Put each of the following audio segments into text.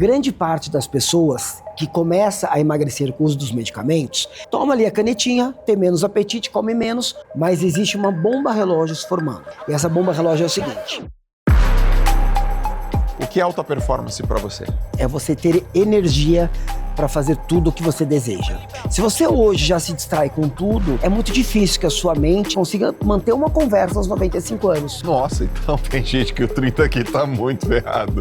Grande parte das pessoas que começa a emagrecer com o uso dos medicamentos, toma ali a canetinha, tem menos apetite, come menos, mas existe uma bomba relógio se formando. E essa bomba relógio é o seguinte: o que é alta performance para você? é você ter energia para fazer tudo o que você deseja. Se você hoje já se distrai com tudo, é muito difícil que a sua mente consiga manter uma conversa aos 95 anos. Nossa, então tem gente que o 30 aqui tá muito ferrado.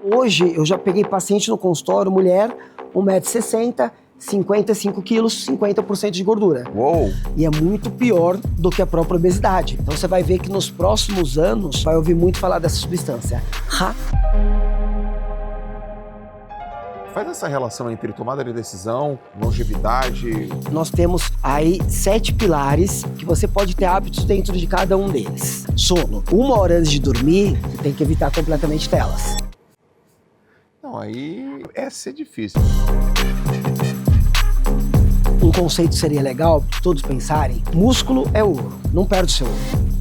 Hoje eu já peguei paciente no consultório, mulher, 1,60 m, 55 quilos, 50% de gordura. Uou! E é muito pior do que a própria obesidade. Então você vai ver que nos próximos anos vai ouvir muito falar dessa substância. Faz essa relação entre tomada de decisão, longevidade. Nós temos aí 7 pilares que você pode ter hábitos dentro de cada um deles. Sono. 1 hora antes de dormir, você tem que evitar completamente telas. Não, aí é ser difícil. Um conceito seria legal para todos pensarem: músculo é ouro, não perde o seu ouro.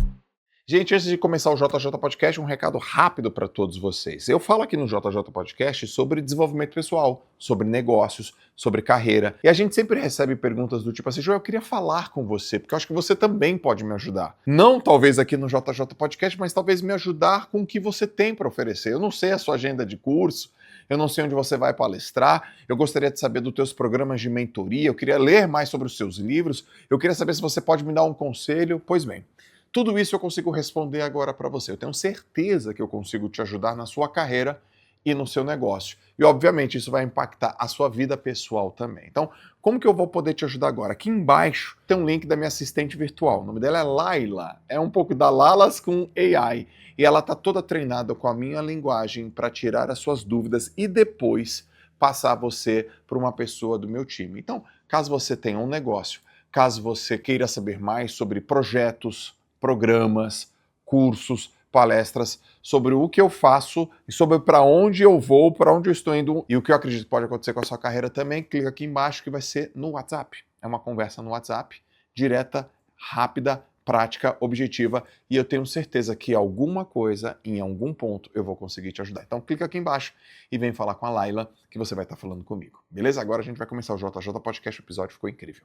Gente, antes de começar o JJ Podcast, um recado rápido para todos vocês. Eu falo aqui no JJ Podcast sobre desenvolvimento pessoal, sobre negócios, sobre carreira. E a gente sempre recebe perguntas do tipo assim: Joel, eu queria falar com você, porque eu acho que você também pode me ajudar. Não talvez aqui no JJ Podcast, mas talvez me ajudar com o que você tem para oferecer. Eu não sei a sua agenda de curso, eu não sei onde você vai palestrar, eu gostaria de saber dos teus programas de mentoria, eu queria ler mais sobre os seus livros, eu queria saber se você pode me dar um conselho. Pois bem, tudo isso eu consigo responder agora para você. Eu tenho certeza que eu consigo te ajudar na sua carreira e no seu negócio. E, obviamente, isso vai impactar a sua vida pessoal também. Então, como que eu vou poder te ajudar agora? Aqui embaixo tem um link da minha assistente virtual. O nome dela é Laila. É um pouco da Lalas com AI. E ela está toda treinada com a minha linguagem para tirar as suas dúvidas e depois passar você para uma pessoa do meu time. Então, caso você tenha um negócio, caso você queira saber mais sobre projetos, programas, cursos, palestras, sobre o que eu faço e sobre para onde eu vou, para onde eu estou indo e o que eu acredito que pode acontecer com a sua carreira também, clica aqui embaixo que vai ser no WhatsApp. É uma conversa no WhatsApp, direta, rápida, prática, objetiva, e eu tenho certeza que alguma coisa, em algum ponto, eu vou conseguir te ajudar. Então clica aqui embaixo e vem falar com a Laila, que você vai estar falando comigo. Beleza? Agora a gente vai começar o JJ Podcast, o episódio ficou incrível.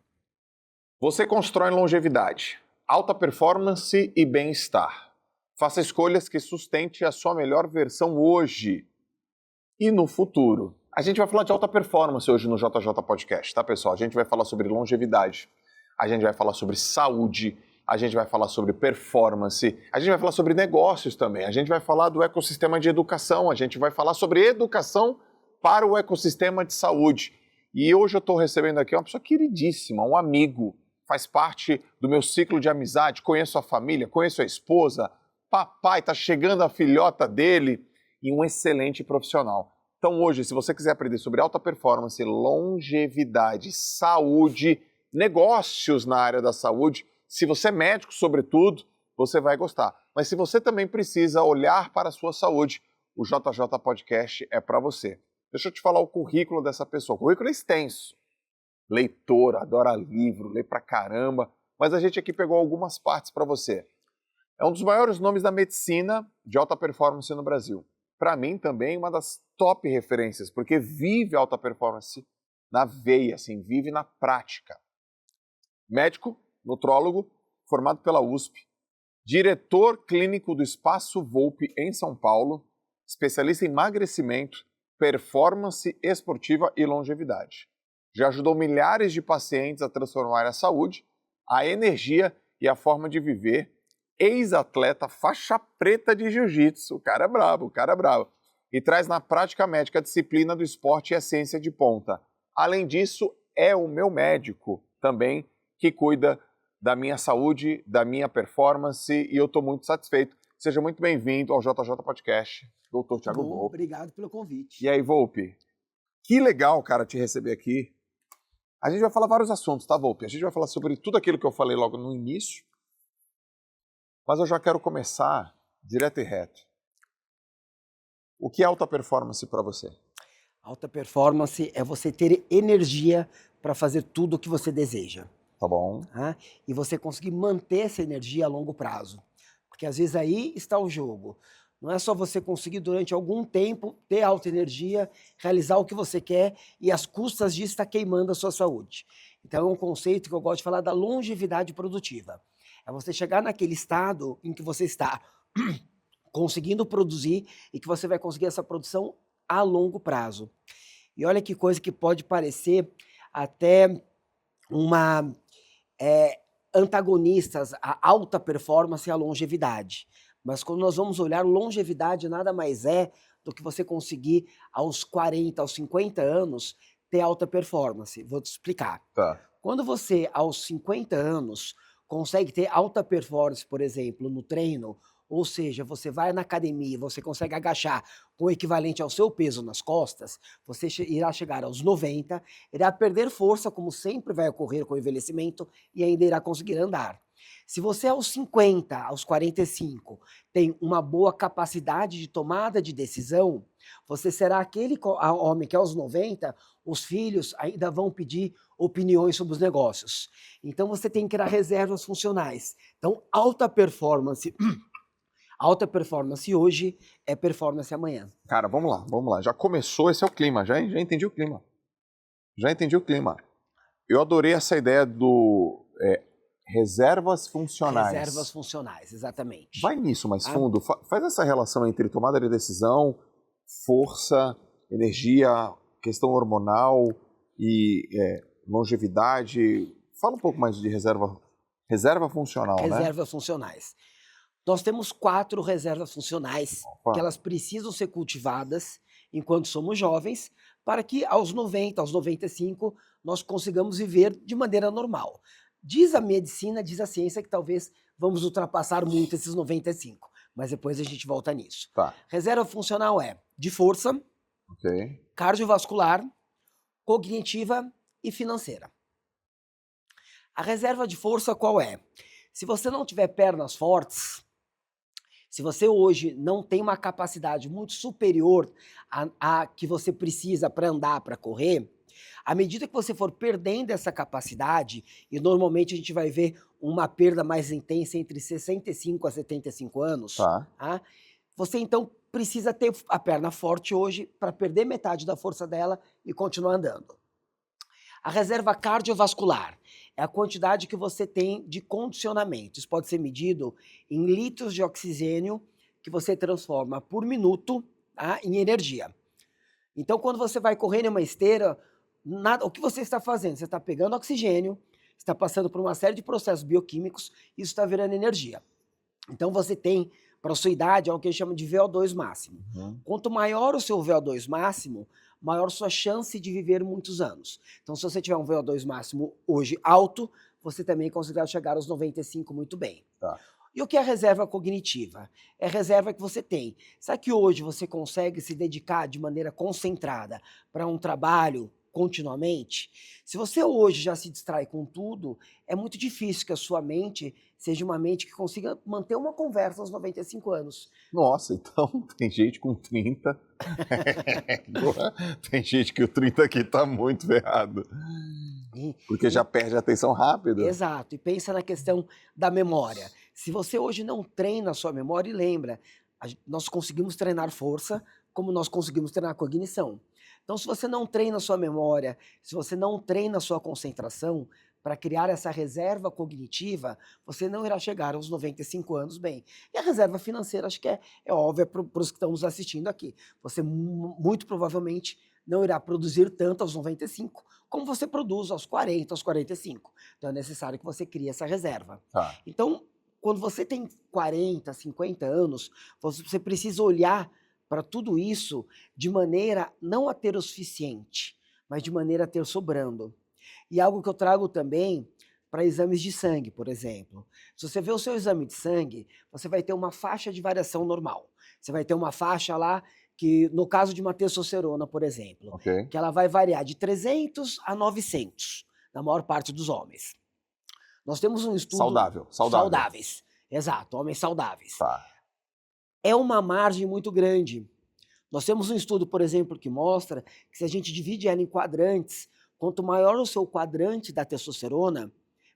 Você constrói longevidade, alta performance e bem-estar. Faça escolhas que sustente a sua melhor versão hoje e no futuro. A gente vai falar de alta performance hoje no JJ Podcast, tá, pessoal? A gente vai falar sobre longevidade, a gente vai falar sobre saúde, a gente vai falar sobre performance, a gente vai falar sobre negócios também, a gente vai falar do ecossistema de educação, a gente vai falar sobre educação para o ecossistema de saúde. E hoje eu estou recebendo aqui uma pessoa queridíssima, um amigo, faz parte do meu ciclo de amizade, conheço a família, conheço a esposa, papai, tá chegando a filhota dele e um excelente profissional. Então hoje, se você quiser aprender sobre alta performance, longevidade, saúde, negócios na área da saúde, se você é médico, sobretudo, você vai gostar. Mas se você também precisa olhar para a sua saúde, o JJ Podcast é para você. Deixa eu te falar o currículo dessa pessoa. O currículo é extenso. Leitor, adora livro, lê pra caramba, mas a gente aqui pegou algumas partes para você. É um dos maiores nomes da medicina de alta performance no Brasil. Para mim também uma das top referências, porque vive alta performance na veia, assim, vive na prática. Médico, nutrólogo, formado pela USP, diretor clínico do Espaço Volpe em São Paulo, especialista em emagrecimento, performance esportiva e longevidade. Já ajudou milhares de pacientes a transformar a saúde, a energia e a forma de viver. Ex-atleta faixa preta de jiu-jitsu, o cara é brabo, o cara é brabo. E traz na prática médica a disciplina do esporte e a ciência de ponta. Além disso, é o meu médico também que cuida da minha saúde, da minha performance e eu estou muito satisfeito. Seja muito bem-vindo ao JJ Podcast, Dr. Thiago Volpe. Obrigado pelo convite. E aí, Volpe? Que legal, cara, te receber aqui. A gente vai falar vários assuntos, tá, Volpe? A gente vai falar sobre tudo aquilo que eu falei logo no início, mas eu já quero começar direto e reto. O que é alta performance para você? Alta performance é você ter energia para fazer tudo o que você deseja. Tá bom. E você conseguir manter essa energia a longo prazo. Porque às vezes aí está o jogo. Não é só você conseguir durante algum tempo ter alta energia, realizar o que você quer e às custas disso está queimando a sua saúde. Então é um conceito que eu gosto de falar da longevidade produtiva. É você chegar naquele estado em que você está conseguindo produzir e que você vai conseguir essa produção a longo prazo. E olha que coisa que pode parecer até uma antagonistas, a alta performance e a longevidade. Mas quando nós vamos olhar, longevidade nada mais é do que você conseguir aos 40, aos 50 anos ter alta performance. Vou te explicar. Tá. Quando você, aos 50 anos, consegue ter alta performance, por exemplo, no treino, ou seja, você vai na academia, você consegue agachar com o equivalente ao seu peso nas costas, você irá chegar aos 90, irá perder força, como sempre vai ocorrer com o envelhecimento, e ainda irá conseguir andar. Se você aos 50, aos 45, tem uma boa capacidade de tomada de decisão, você será aquele homem que aos 90, os filhos ainda vão pedir opiniões sobre os negócios. Então você tem que criar reservas funcionais. Então, alta performance hoje é performance amanhã. Cara, vamos lá. Já começou, esse é o clima, já entendi o clima. Eu adorei essa ideia do reservas funcionais. Reservas funcionais, exatamente. Vai nisso mais fundo, faz essa relação entre tomada de decisão, força, energia, questão hormonal e longevidade. Fala um pouco mais de reserva funcional, né? Reservas funcionais. Nós temos 4 reservas funcionais que elas precisam ser cultivadas enquanto somos jovens, para que aos 90, aos 95, nós consigamos viver de maneira normal. Diz a medicina, diz a ciência que talvez vamos ultrapassar muito esses 95, mas depois a gente volta nisso. Tá. Reserva funcional é de força, cardiovascular, cognitiva e financeira. A reserva de força qual é? Se você não tiver pernas fortes, se você hoje não tem uma capacidade muito superior à que você precisa para andar, para correr, à medida que você for perdendo essa capacidade, e normalmente a gente vai ver uma perda mais intensa entre 65 a 75 anos, tá? Você então precisa ter a perna forte hoje para perder metade da força dela e continuar andando. A reserva cardiovascular é a quantidade que você tem de condicionamento. Isso pode ser medido em litros de oxigênio que você transforma por minuto, tá, em energia. Então, quando você vai correr em uma esteira, o que você está fazendo? Você está pegando oxigênio, está passando por uma série de processos bioquímicos e isso está virando energia. Então, você tem, para a sua idade, algo que a gente chama de VO2 máximo. Quanto maior o seu VO2 máximo, maior sua chance de viver muitos anos. Então, se você tiver um VO2 máximo hoje alto, você também conseguirá chegar aos 95 muito bem. Tá. E o que é a reserva cognitiva? É a reserva que você tem. Sabe que hoje você consegue se dedicar de maneira concentrada para um trabalho continuamente? Se você hoje já se distrai com tudo, é muito difícil que a sua mente seja uma mente que consiga manter uma conversa aos 95 anos. Nossa, então tem gente com 30. Tem gente que o 30 aqui tá muito ferrado. Porque já perde a atenção rápido. Exato. E pensa na questão da memória. Se você hoje não treina a sua memória, e lembra, nós conseguimos treinar força como nós conseguimos treinar cognição. Então, se você não treina a sua memória, se você não treina a sua concentração para criar essa reserva cognitiva, você não irá chegar aos 95 anos bem. E a reserva financeira, acho que é óbvia para os que estão nos assistindo aqui. Você muito provavelmente não irá produzir tanto aos 95 como você produz aos 40, aos 45. Então é necessário que você crie essa reserva. Então, quando você tem 40, 50 anos, você precisa olhar para tudo isso de maneira não a ter o suficiente, mas de maneira a ter sobrando. E algo que eu trago também para exames de sangue, por exemplo. Se você vê o seu exame de sangue, você vai ter uma faixa de variação normal. Você vai ter uma faixa lá que, no caso de uma testosterona, por exemplo, que ela vai variar de 300 a 900, na maior parte dos homens. Nós temos um estudo... Saudáveis. Exato, homens saudáveis. É uma margem muito grande. Nós temos um estudo, por exemplo, que mostra que se a gente divide ela em quadrantes, quanto maior o seu quadrante da testosterona,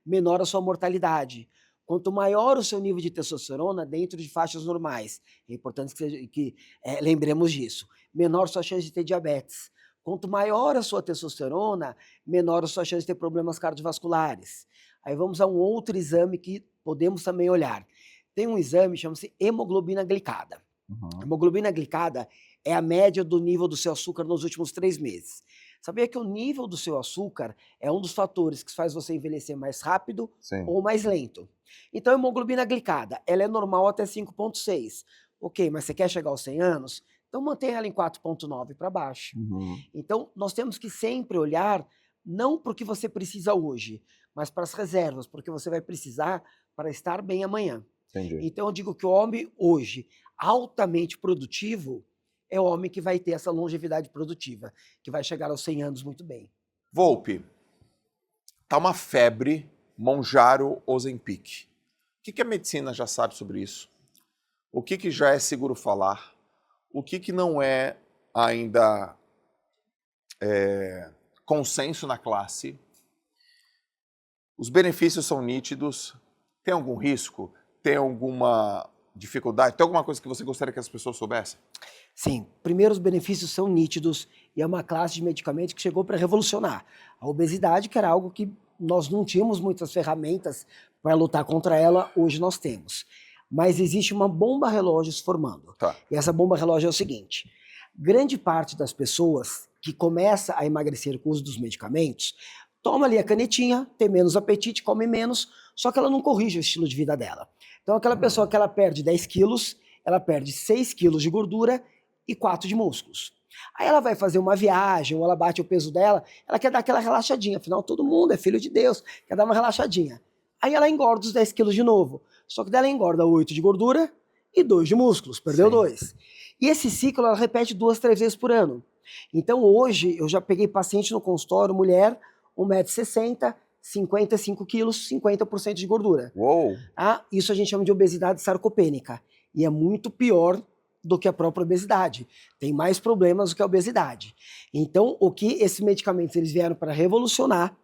menor a sua mortalidade. Quanto maior o seu nível de testosterona dentro de faixas normais, é importante que lembremos disso, menor sua chance de ter diabetes. Quanto maior a sua testosterona, menor a sua chance de ter problemas cardiovasculares. Aí vamos a um outro exame que podemos também olhar. Tem um exame, chama-se hemoglobina glicada. A hemoglobina glicada é a média do nível do seu açúcar nos últimos 3 meses. Sabia que o nível do seu açúcar é um dos fatores que faz você envelhecer mais rápido ou mais lento? Então, a hemoglobina glicada, ela é normal até 5,6. Ok, mas você quer chegar aos 100 anos? Então, mantenha ela em 4,9 para baixo. Então, nós temos que sempre olhar não para o que você precisa hoje, mas para as reservas, porque você vai precisar para estar bem amanhã. Entendi. Então, eu digo que o homem hoje altamente produtivo é o homem que vai ter essa longevidade produtiva, que vai chegar aos 100 anos muito bem. Volpe, tá uma febre Mounjaro Ozempic. O que a medicina já sabe sobre isso? O que já é seguro falar? O que não é ainda consenso na classe? Os benefícios são nítidos? Tem algum risco? Tem alguma dificuldade? Tem alguma coisa que você gostaria que as pessoas soubessem? Sim, primeiro os benefícios são nítidos e é uma classe de medicamentos que chegou para revolucionar. A obesidade, que era algo que nós não tínhamos muitas ferramentas para lutar contra ela, hoje nós temos. Mas existe uma bomba relógio se formando. Tá. E essa bomba relógio é o seguinte: grande parte das pessoas que começa a emagrecer com o uso dos medicamentos, toma ali a canetinha, tem menos apetite, come menos, só que ela não corrige o estilo de vida dela. Então aquela pessoa que ela perde 10 quilos, ela perde 6 quilos de gordura e 4 de músculos. Aí ela vai fazer uma viagem, ou ela bate o peso dela, ela quer dar aquela relaxadinha, afinal todo mundo é filho de Deus, quer dar uma relaxadinha. Aí ela engorda os 10 quilos de novo, só que dela engorda 8 de gordura e 2 de músculos, perdeu 2. E esse ciclo ela repete 2, 3 vezes por ano. Então hoje eu já peguei paciente no consultório, mulher, 1,60 m, 55 quilos, 50% de gordura. Uou! Isso a gente chama de obesidade sarcopênica. E é muito pior do que a própria obesidade. Tem mais problemas do que a obesidade. Então, o que esses medicamentos eles vieram para revolucionar,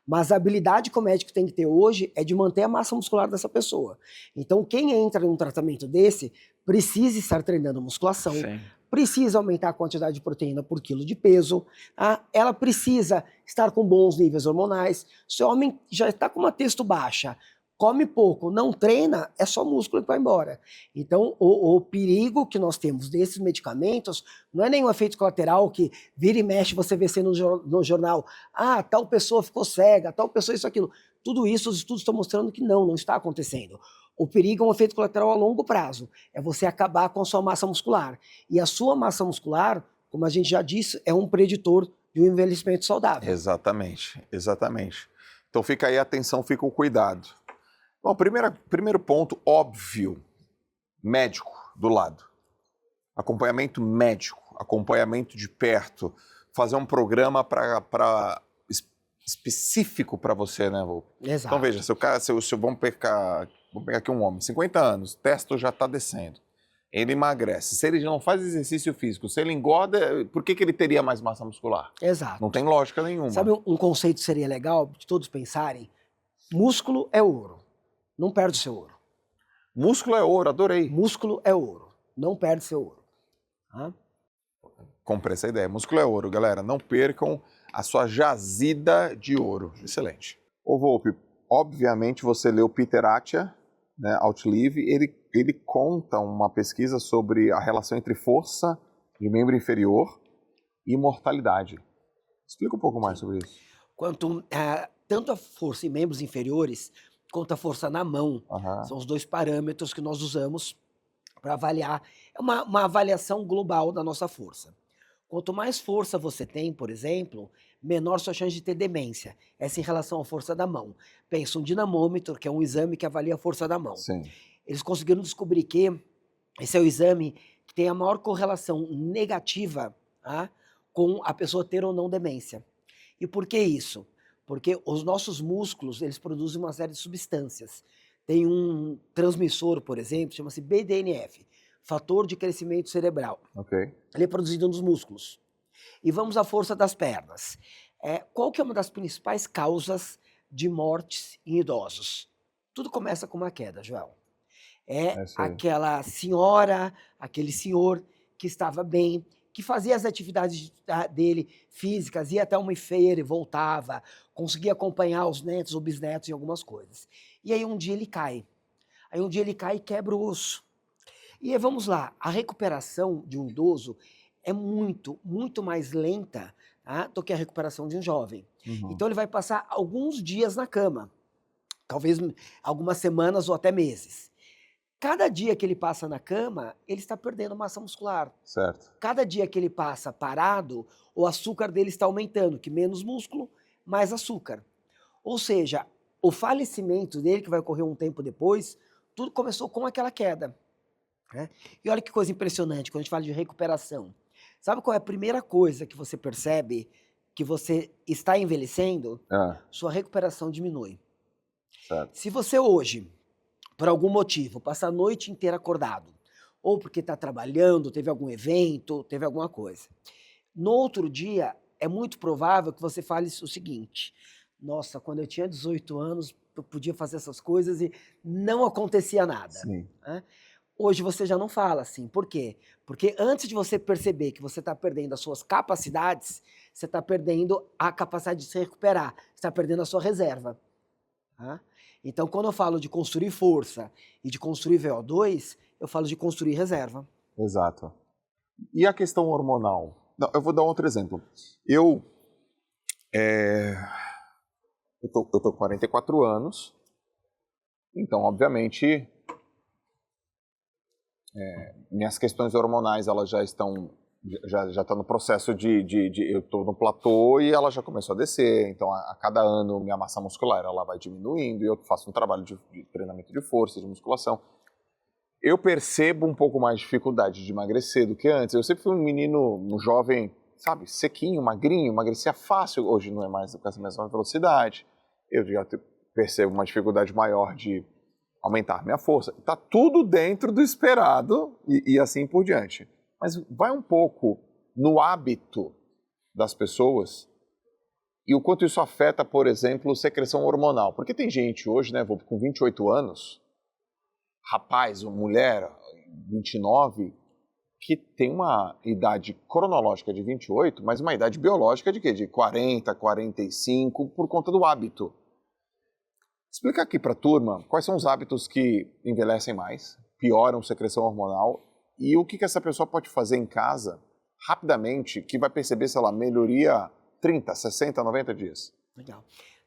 mas a habilidade que o médico tem que ter hoje é de manter a massa muscular dessa pessoa. Então, quem entra num tratamento desse precisa estar treinando musculação, precisa aumentar a quantidade de proteína por quilo de peso, ela precisa estar com bons níveis hormonais. Se o homem já está com uma testo baixa, come pouco, não treina, é só músculo que vai embora. Então, o perigo que nós temos desses medicamentos não é nenhum efeito colateral que vira e mexe, você vê no jornal, tal pessoa ficou cega, tal pessoa isso, aquilo. Tudo isso, os estudos estão mostrando que não está acontecendo. O perigo é um efeito colateral a longo prazo, é você acabar com a sua massa muscular. E a sua massa muscular, como a gente já disse, é um preditor de um envelhecimento saudável. Exatamente, exatamente. Então fica aí a atenção, fica o cuidado. Bom, primeiro ponto, óbvio, médico do lado. Acompanhamento médico, acompanhamento de perto, fazer um programa específico para você, né, Vô? Exato. Então veja, vamos pegar aqui um homem, 50 anos, testo já está descendo, ele emagrece. Se ele não faz exercício físico, se ele engorda, por que ele teria mais massa muscular? Exato. Não tem lógica nenhuma. Sabe um conceito que seria legal de todos pensarem? Músculo é ouro. Não perde o seu ouro. Músculo é ouro, adorei. Músculo é ouro. Não perde seu ouro. Comprei essa ideia. Músculo é ouro, galera. Não percam a sua jazida de ouro. Excelente. Ô Volpe, obviamente você leu Peter Attia, né, Outlive. Ele conta uma pesquisa sobre a relação entre força de membro inferior e mortalidade. Explica um pouco mais sobre isso. Tanto a força em membros inferiores quanto a força na mão, são os 2 parâmetros que nós usamos para avaliar. É uma avaliação global da nossa força. Quanto mais força você tem, por exemplo, menor sua chance de ter demência. Essa em relação à força da mão. Pensa, um dinamômetro, que é um exame que avalia a força da mão. Sim. Eles conseguiram descobrir que esse é o exame que tem a maior correlação negativa com a pessoa ter ou não demência. E por que isso? Porque os nossos músculos, eles produzem uma série de substâncias. Tem um transmissor, por exemplo, chama-se BDNF, fator de crescimento cerebral. Ele é produzido nos músculos. E vamos à força das pernas. Qual que é uma das principais causas de mortes em idosos? Tudo começa com uma queda, Joel. É É isso aí. aquela senhora, aquele senhor que estava bem, que fazia as atividades dele físicas, ia até uma feira e voltava, conseguia acompanhar os netos ou bisnetos em algumas coisas. E aí um dia ele cai. Aí um dia ele cai e quebra o osso. E aí vamos lá, a recuperação de um idoso é muito, muito mais lenta, tá, do que a recuperação de um jovem. Uhum. Então ele vai passar alguns dias na cama, talvez algumas semanas ou até meses. Cada dia que ele passa na cama, ele está perdendo massa muscular. Certo. Cada dia que ele passa parado, o açúcar dele está aumentando, que menos músculo, mais açúcar. Ou seja, o falecimento dele, que vai ocorrer um tempo depois, tudo começou com aquela queda, né? E olha que coisa impressionante, quando a gente fala de recuperação. Sabe qual é a primeira coisa que você percebe que você está envelhecendo? Ah, Sua recuperação diminui. certo. Se você hoje, por algum motivo, passar a noite inteira acordado, ou porque está trabalhando, teve algum evento, teve alguma coisa, no outro dia é muito provável que você fale o seguinte: nossa, quando eu tinha 18 anos, eu podia fazer essas coisas e não acontecia nada, Sim. né? Hoje você já não fala assim. Por quê? Porque antes de você perceber que você está perdendo as suas capacidades, você está perdendo a capacidade de se recuperar, você está perdendo a sua reserva, tá? Então, quando eu falo de construir força e de construir VO2, eu falo de construir reserva. Exato. E a questão hormonal? Não, eu vou dar outro exemplo. Eu tô com 44 anos, então, obviamente, minhas questões hormonais, elas já estão, já tá no processo eu tô no platô e ela já começou a descer, então a cada ano minha massa muscular, ela vai diminuindo e eu faço um trabalho de treinamento de força, de musculação. Eu percebo um pouco mais de dificuldade de emagrecer do que antes. Eu sempre fui um menino, um jovem, sabe, sequinho, magrinho, emagrecia fácil. Hoje não é mais com essa mesma velocidade. Eu já percebo uma dificuldade maior de aumentar minha força. Tá tudo dentro do esperado e assim por diante. Mas vai um pouco no hábito das pessoas e o quanto isso afeta, por exemplo, secreção hormonal. Porque tem gente hoje, né, com 28 anos, rapaz ou mulher, 29, que tem uma idade cronológica de 28, mas uma idade biológica de quê? De 40, 45, por conta do hábito. Explica aqui para a turma quais são os hábitos que envelhecem mais, pioram secreção hormonal e o que essa pessoa pode fazer em casa rapidamente que vai perceber, sei lá, melhoria 30, 60, 90 dias. Legal.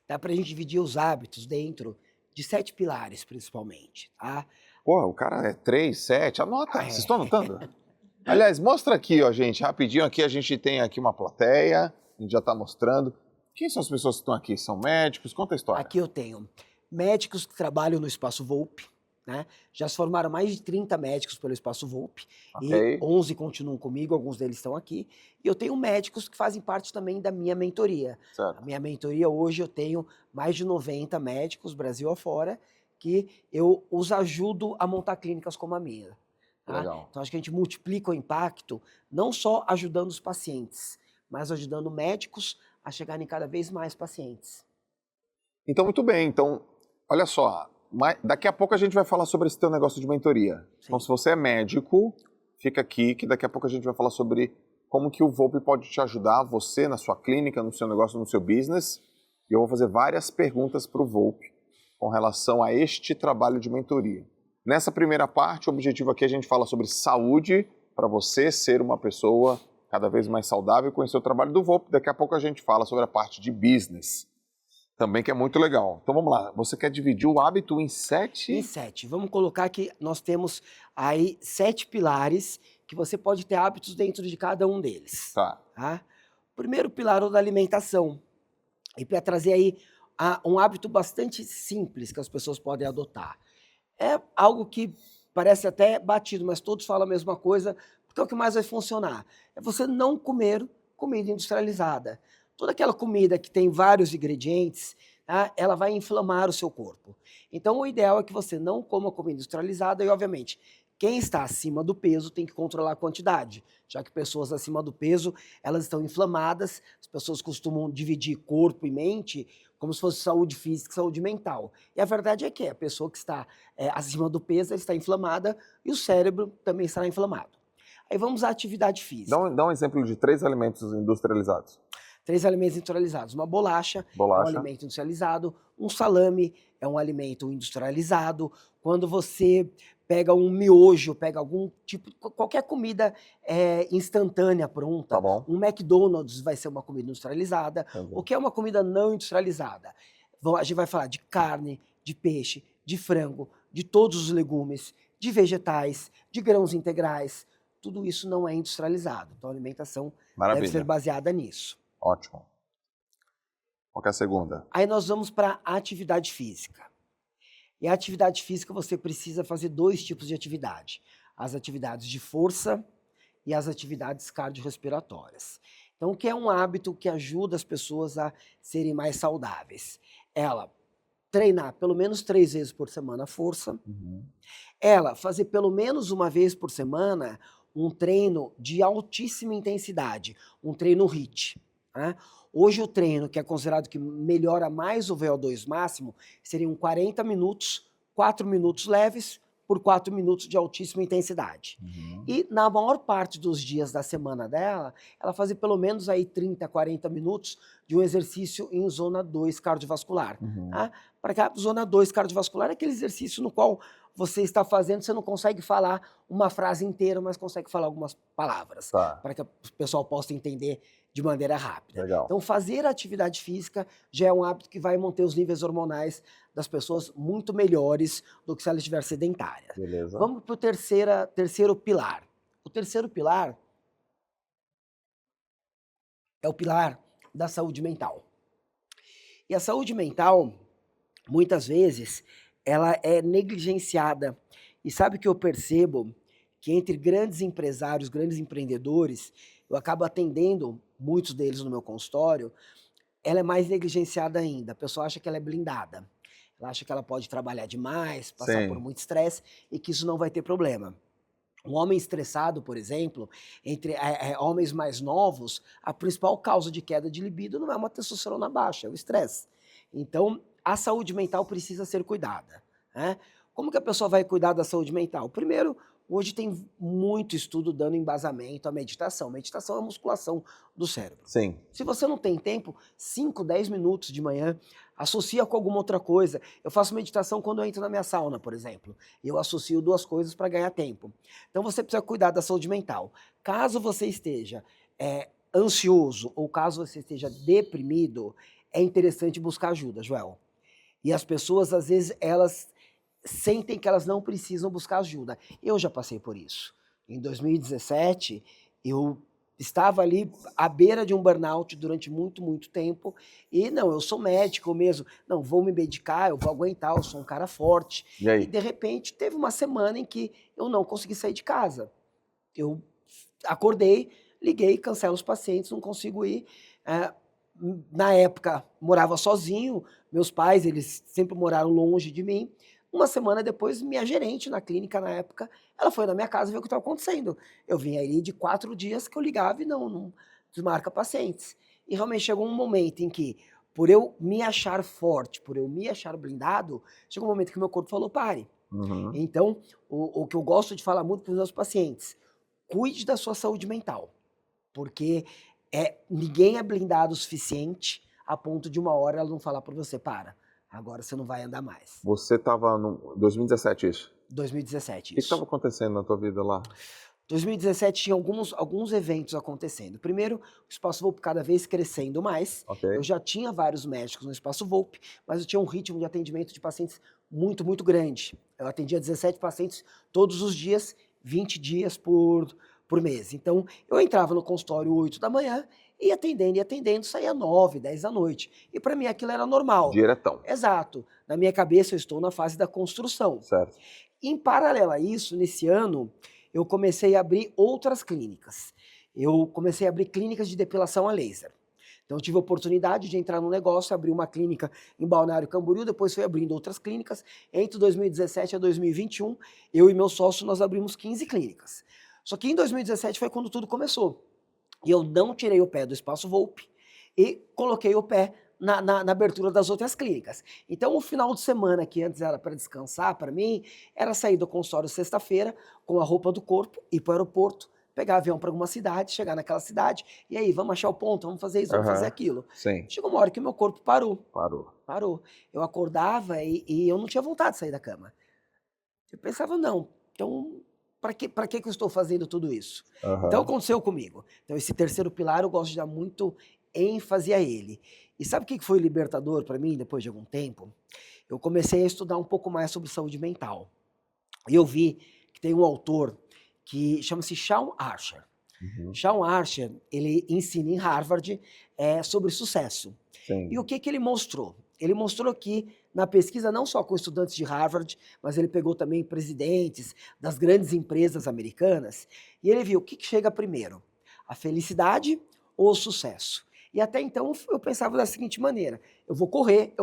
Dá pra gente dividir os hábitos dentro de 7 pilares, principalmente, tá? Pô, o cara é 3, 7, anota, vocês estão anotando? Aliás, mostra aqui, ó, gente, rapidinho, aqui a gente tem aqui uma plateia, a gente já está mostrando. Quem são as pessoas que estão aqui? São médicos? Conta a história. Aqui eu tenho médicos que trabalham no Espaço Volpe, né? Já se formaram mais de 30 médicos pelo Espaço Volpe, Ok. e 11 continuam comigo, alguns deles estão aqui. E eu tenho médicos que fazem parte também da minha mentoria. A Certo. minha mentoria hoje eu tenho mais de 90 médicos, Brasil afora, que eu os ajudo a montar clínicas como a minha, tá? Legal. Então acho que a gente multiplica o impacto, não só ajudando os pacientes, mas ajudando médicos a chegarem cada vez mais pacientes. Então, muito bem. Então, olha só, daqui a pouco a gente vai falar sobre esse teu negócio de mentoria. Então, Sim. se você é médico, fica aqui que daqui a pouco a gente vai falar sobre como que o Volpe pode te ajudar, você na sua clínica, no seu negócio, no seu business. E eu vou fazer várias perguntas para o Volpe com relação a este trabalho de mentoria. Nessa primeira parte, o objetivo aqui é a gente fala sobre saúde, para você ser uma pessoa cada vez mais saudável e conhecer o trabalho do Volpe. Daqui a pouco a gente fala sobre a parte de business, também que é muito legal. Então vamos lá, você quer dividir o hábito em 7? Em 7. Vamos colocar que nós temos aí 7 pilares que você pode ter hábitos dentro de cada um deles. Tá. Tá? O primeiro pilar é o da alimentação. E para trazer aí um hábito bastante simples que as pessoas podem adotar. É algo que parece até batido, mas todos falam a mesma coisa, porque é o que mais vai funcionar. É você não comer comida industrializada. Toda aquela comida que tem vários ingredientes, tá, ela vai inflamar o seu corpo. Então, o ideal é que você não coma comida industrializada e, obviamente, Quem está acima do peso tem que controlar a quantidade, já que pessoas acima do peso, elas estão inflamadas, as pessoas costumam dividir corpo e mente como se fosse saúde física e saúde mental. E a verdade é que a pessoa que está acima do peso, ela está inflamada e o cérebro também estará inflamado. Aí vamos à atividade física. Dá um exemplo de 3 alimentos industrializados. 3 alimentos industrializados. Uma bolacha é um Bolacha. alimento industrializado, um salame é um alimento industrializado. Quando você pega um miojo, pega algum tipo, qualquer comida instantânea pronta, Tá bom. um McDonald's vai ser uma comida industrializada. Entendi. O que é uma comida não industrializada? A gente vai falar de carne, de peixe, de frango, de todos os legumes, de vegetais, de grãos integrais. Tudo isso não é industrializado. Então a alimentação deve ser Maravilha. baseada nisso. Ótimo. Qual que é a segunda? Aí nós vamos para a atividade física. E a atividade física você precisa fazer 2 tipos de atividade. As atividades de força e as atividades cardiorrespiratórias. Então, o que é um hábito que ajuda as pessoas a serem mais saudáveis? Ela treinar pelo menos 3 vezes por semana a força. Ela fazer pelo menos uma vez por semana um treino de altíssima intensidade, um treino HIIT. Né? Hoje o treino que é considerado que melhora mais o VO2 máximo seriam 40 minutos, 4 minutos leves por 4 minutos de altíssima intensidade. E na maior parte dos dias da semana dela, ela fazer pelo menos aí 30, 40 minutos de um exercício em zona 2 cardiovascular. Tá? Para que a zona 2 cardiovascular é aquele exercício no qual você está fazendo, você não consegue falar uma frase inteira, mas consegue falar algumas palavras, Tá. para que o pessoal possa entender de maneira rápida. Legal. Então, fazer atividade física já é um hábito que vai manter os níveis hormonais das pessoas muito melhores do que se ela estiver sedentária. Beleza. Vamos para o terceiro pilar. O terceiro pilar é o pilar da saúde mental. E a saúde mental, muitas vezes, ela é negligenciada. E sabe o que eu percebo? Que entre grandes empresários, grandes empreendedores, eu acabo atendendo muitos deles no meu consultório, ela é mais negligenciada ainda. A pessoa acha que ela é blindada. Ela acha que ela pode trabalhar demais, passar Sim. por muito estresse e que isso não vai ter problema. Um homem estressado, por exemplo, entre homens mais novos, a principal causa de queda de libido não é uma testosterona baixa, é o estresse. Então, a saúde mental precisa ser cuidada. Né? Como que a pessoa vai cuidar da saúde mental? Primeiro, hoje tem muito estudo dando embasamento à meditação. Meditação é a musculação do cérebro. Sim. Se você não tem tempo, 5, 10 minutos de manhã, associa com alguma outra coisa. Eu faço meditação quando eu entro na minha sauna, por exemplo. Eu associo 2 coisas para ganhar tempo. Então você precisa cuidar da saúde mental. Caso você esteja ansioso ou caso você esteja deprimido, é interessante buscar ajuda, Joel. E as pessoas, às vezes, elas sentem que elas não precisam buscar ajuda. Eu já passei por isso. Em 2017, eu estava ali à beira de um burnout durante muito, muito tempo. E não, eu sou médico mesmo. Não, vou me medicar, eu vou aguentar, eu sou um cara forte. E aí? E de repente teve uma semana em que eu não consegui sair de casa. Eu acordei, liguei, cancelo os pacientes, não consigo ir. Na época, morava sozinho. Meus pais, eles sempre moraram longe de mim. Uma semana depois, minha gerente na clínica, na época, ela foi na minha casa ver o que estava acontecendo. Eu vinha aí de 4 dias que eu ligava e não desmarca pacientes. E realmente chegou um momento em que, por eu me achar forte, por eu me achar blindado, chegou um momento que meu corpo falou, pare. Então, o que eu gosto de falar muito para os meus pacientes, cuide da sua saúde mental. Porque ninguém é blindado o suficiente a ponto de uma hora ela não falar para você, para. Agora você não vai andar mais. Você estava no 2017 isso? 2017, O que isso. estava acontecendo na tua vida lá? 2017 tinha alguns eventos acontecendo. Primeiro, o Espaço Volpe cada vez crescendo mais. Ok. Eu já tinha vários médicos no Espaço Volpe, mas eu tinha um ritmo de atendimento de pacientes muito, muito grande. Eu atendia 17 pacientes todos os dias, 20 dias por mês. Então, eu entrava no consultório 8 da manhã, ia atendendo, saía 9, 10 da noite. E para mim aquilo era normal. Diretão. Exato. Na minha cabeça eu estou na fase da construção. Certo. Em paralelo a isso, nesse ano, eu comecei a abrir outras clínicas. Eu comecei a abrir clínicas de depilação a laser. Então eu tive a oportunidade de entrar no negócio, abrir uma clínica em Balneário Camboriú, depois fui abrindo outras clínicas. Entre 2017 a 2021, eu e meu sócio, nós abrimos 15 clínicas. Só que em 2017 foi quando tudo começou. E eu não tirei o pé do Espaço Volpe e coloquei o pé na abertura das outras clínicas. Então, o final de semana, que antes era para descansar, para mim, era sair do consultório sexta-feira com a roupa do corpo, ir para o aeroporto, pegar avião para alguma cidade, chegar naquela cidade, e aí, vamos achar o ponto, vamos fazer isso, vamos fazer aquilo. Sim. Chegou uma hora que o meu corpo parou. Parou. Eu acordava e eu não tinha vontade de sair da cama. Eu pensava, não, então, para que eu estou fazendo tudo isso? Então, aconteceu comigo. Então, esse terceiro pilar, eu gosto de dar muito ênfase a ele. E sabe o que foi libertador para mim, depois de algum tempo? Eu comecei a estudar um pouco mais sobre saúde mental. E eu vi que tem um autor que chama-se Shawn Archer. Shawn Archer, ele ensina em Harvard sobre sucesso. Sim. E o que ele mostrou? Ele mostrou que na pesquisa, não só com estudantes de Harvard, mas ele pegou também presidentes das grandes empresas americanas, e ele viu o que chega primeiro, a felicidade ou o sucesso? E até então eu pensava da seguinte maneira, eu vou correr,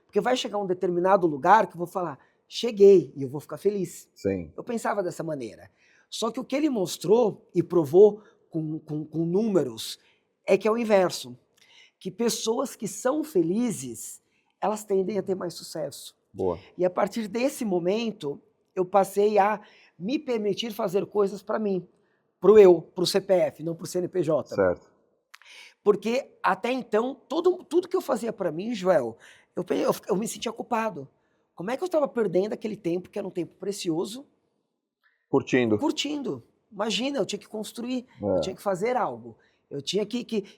porque vai chegar um determinado lugar que eu vou falar, cheguei, e eu vou ficar feliz. Sim. Eu pensava dessa maneira. Só que o que ele mostrou e provou com números é que é o inverso. Que pessoas que são felizes, elas tendem a ter mais sucesso. Boa. E a partir desse momento, eu passei a me permitir fazer coisas para mim, pro CPF, não pro CNPJ. Certo. Porque até então, tudo que eu fazia para mim, Joel, eu me sentia culpado. Como é que eu estava perdendo aquele tempo, que era um tempo precioso, curtindo? Imagina, eu tinha que construir, eu tinha que fazer algo. Eu tinha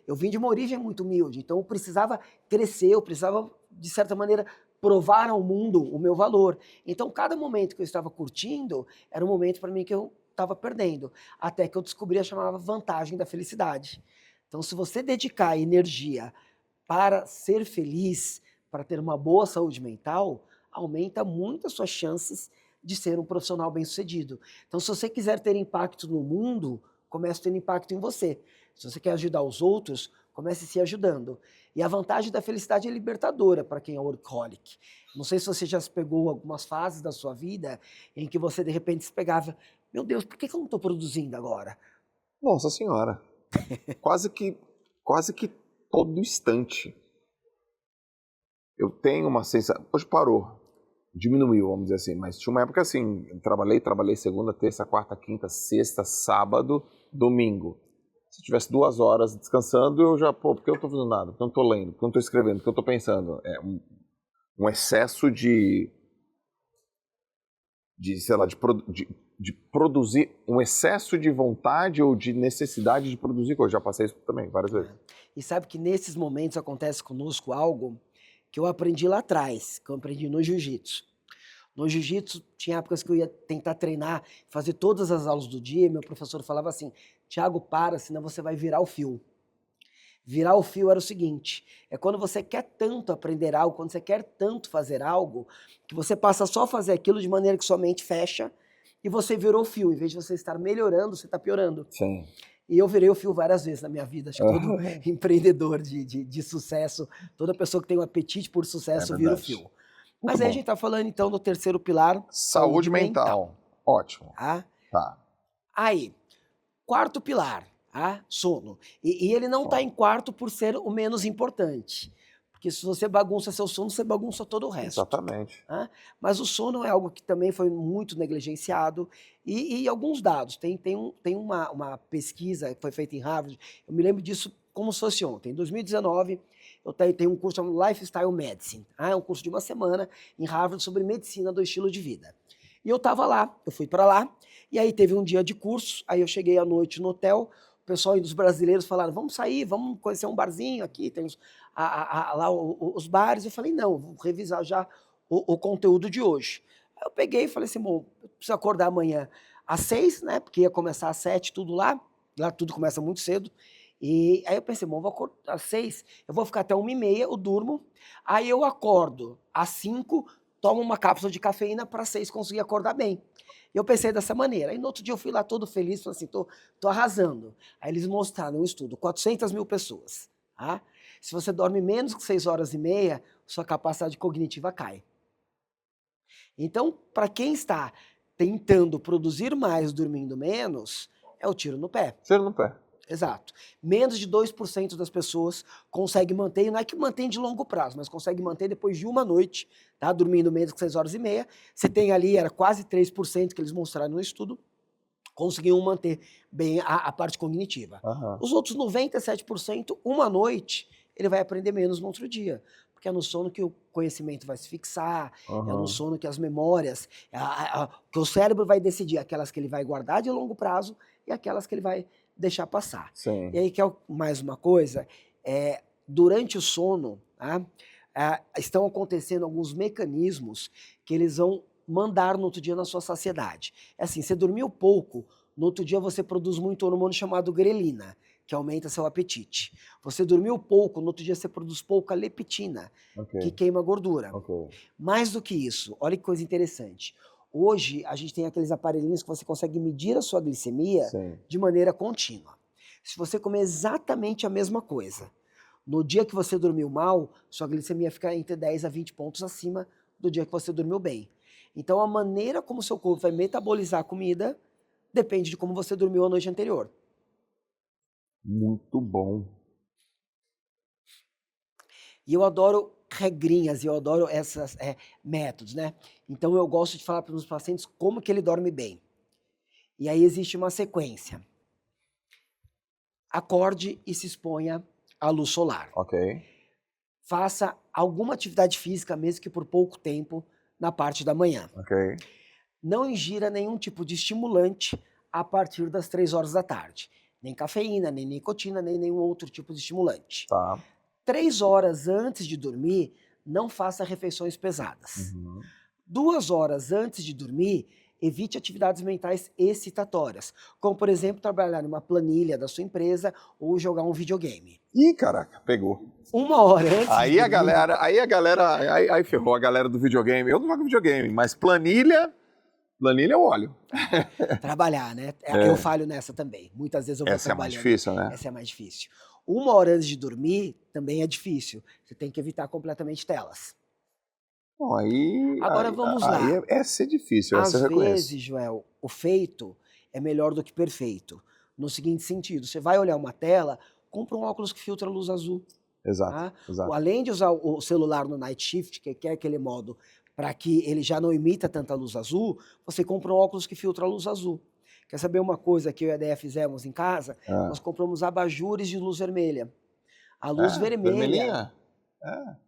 eu vim de uma origem muito humilde, então eu precisava crescer, eu precisava, de certa maneira, provar ao mundo o meu valor. Então, cada momento que eu estava curtindo, era um momento para mim que eu estava perdendo. Até que eu descobri a chamada vantagem da felicidade. Então, se você dedicar energia para ser feliz, para ter uma boa saúde mental, aumenta muito as suas chances de ser um profissional bem-sucedido. Então, se você quiser ter impacto no mundo, comece a ter impacto em você. Se você quer ajudar os outros, comece se ajudando. E a vantagem da felicidade é libertadora para quem é workaholic. Não sei se você já se pegou algumas fases da sua vida em que você, de repente, se pegava, meu Deus, por que eu não estou produzindo agora? Nossa Senhora. quase que todo instante. Eu tenho uma sensação... Hoje parou. Diminuiu, vamos dizer assim. Mas tinha uma época assim, eu trabalhei segunda, terça, quarta, quinta, sexta, sábado, domingo. Se eu tivesse 2 horas descansando, eu já, por que eu não estou fazendo nada? Por que eu não estou lendo? Por que eu não estou escrevendo? Por que eu estou pensando? É um excesso de sei lá, de produzir, um excesso de vontade ou de necessidade de produzir coisa. Já passei isso também, várias vezes. E sabe que nesses momentos acontece conosco algo que eu aprendi lá atrás, que eu aprendi no jiu-jitsu. No jiu-jitsu, tinha épocas que eu ia tentar treinar, fazer todas as aulas do dia, e meu professor falava assim, Thiago, para, senão você vai virar o fio. Virar o fio era o seguinte, é quando você quer tanto aprender algo, quando você quer tanto fazer algo, que você passa só a fazer aquilo de maneira que sua mente fecha, e você virou o fio. Em vez de você estar melhorando, você está piorando. Sim. E eu virei o fio várias vezes na minha vida. Acho que todo empreendedor de sucesso, toda pessoa que tem um apetite por sucesso vira o fio. Mas aí a gente está falando então do terceiro pilar, saúde mental. Ótimo. Tá. Aí, quarto pilar, sono. E ele não está em quarto por ser o menos importante. Porque se você bagunça seu sono, você bagunça todo o resto. Exatamente. Mas o sono é algo que também foi muito negligenciado. E alguns dados. Tem uma pesquisa que foi feita em Harvard, eu me lembro disso como se fosse ontem. Em 2019, eu tenho um curso chamado Lifestyle Medicine. É um curso de 1 semana em Harvard sobre medicina do estilo de vida. E eu estava lá, eu fui para lá, e aí teve um dia de curso, aí eu cheguei à noite no hotel, o pessoal dos brasileiros falaram, vamos sair, vamos conhecer um barzinho aqui, tem lá os bares. Eu falei, não, vou revisar já o conteúdo de hoje. Aí eu peguei e falei assim, bom, eu preciso acordar amanhã às 6, né, porque ia começar às 7, tudo lá tudo começa muito cedo. E aí eu pensei, bom, vou acordar às 6, eu vou ficar até 1h30, eu durmo, aí eu acordo às 5, tomo uma cápsula de cafeína para 6 conseguir acordar bem. Eu pensei dessa maneira. Aí no outro dia eu fui lá todo feliz, falei assim, tô arrasando. Aí eles mostraram um estudo, 400 mil pessoas. Tá? Se você dorme menos que 6 horas e meia, sua capacidade cognitiva cai. Então, para quem está tentando produzir mais dormindo menos, é o tiro no pé. Tiro no pé. Exato. Menos de 2% das pessoas consegue manter, não é que mantém de longo prazo, mas consegue manter depois de uma noite, tá? Dormindo menos que 6 horas e meia. Você tem ali, era quase 3% que eles mostraram no estudo, conseguiam manter bem a parte cognitiva. Aham. Os outros 97%, uma noite, ele vai aprender menos no outro dia. Porque é no sono que o conhecimento vai se fixar, é no Aham. sono que as memórias, que o cérebro vai decidir aquelas que ele vai guardar de longo prazo e aquelas que ele vai deixar passar. Sim. E aí, que é mais uma coisa, durante o sono, tá, estão acontecendo alguns mecanismos que eles vão mandar no outro dia na sua saciedade. É assim, você dormiu pouco, no outro dia você produz muito hormônio chamado grelina, que aumenta seu apetite. Você dormiu pouco, no outro dia você produz pouca leptina, Ok. que queima gordura. Ok. Mais do que isso, olha que coisa interessante. Hoje a gente tem aqueles aparelhinhos que você consegue medir a sua glicemia Sim. de maneira contínua. Se você comer exatamente a mesma coisa, no dia que você dormiu mal, sua glicemia fica entre 10 a 20 pontos acima do dia que você dormiu bem. Então a maneira como seu corpo vai metabolizar a comida depende de como você dormiu a noite anterior. Muito bom. E eu adoro regrinhas, e eu adoro esses métodos, né? Então eu gosto de falar para os meus pacientes como que ele dorme bem. E aí existe uma sequência. Acorde e se exponha à luz solar. Ok. Faça alguma atividade física, mesmo que por pouco tempo, na parte da manhã. Ok. Não ingira nenhum tipo de estimulante a partir das 3 horas da tarde. Nem cafeína, nem nicotina, nem nenhum outro tipo de estimulante. Tá. 3 horas antes de dormir, não faça refeições pesadas. Uhum. 2 horas antes de dormir, evite atividades mentais excitatórias, como por exemplo trabalhar numa planilha da sua empresa ou jogar um videogame. Ih, caraca, pegou. 1 hora antes Aí de a dormir, galera, aí ferrou a galera do videogame. Eu não jogo videogame, mas planilha eu olho. trabalhar, né? É. Eu falho nessa também. Muitas vezes eu vou Essa é mais trabalhando. difícil, né? Essa é mais difícil. 1 hora antes de dormir também é difícil. Você tem que evitar completamente telas. Bom, aí, Agora aí, vamos aí lá. é ser difícil, essa Às eu reconheço. vezes, Joel, o feito é melhor do que perfeito. No seguinte sentido, você vai olhar uma tela, compra um óculos que filtra a luz azul. Exato, Tá? exato. Além de usar o celular no night shift, que é aquele modo para que ele já não emita tanta luz azul, você compra um óculos que filtra a luz azul. Quer saber uma coisa que eu e a Déia fizemos em casa? Ah. Nós compramos abajures de luz vermelha. A luz vermelha... Vermelhinha? É.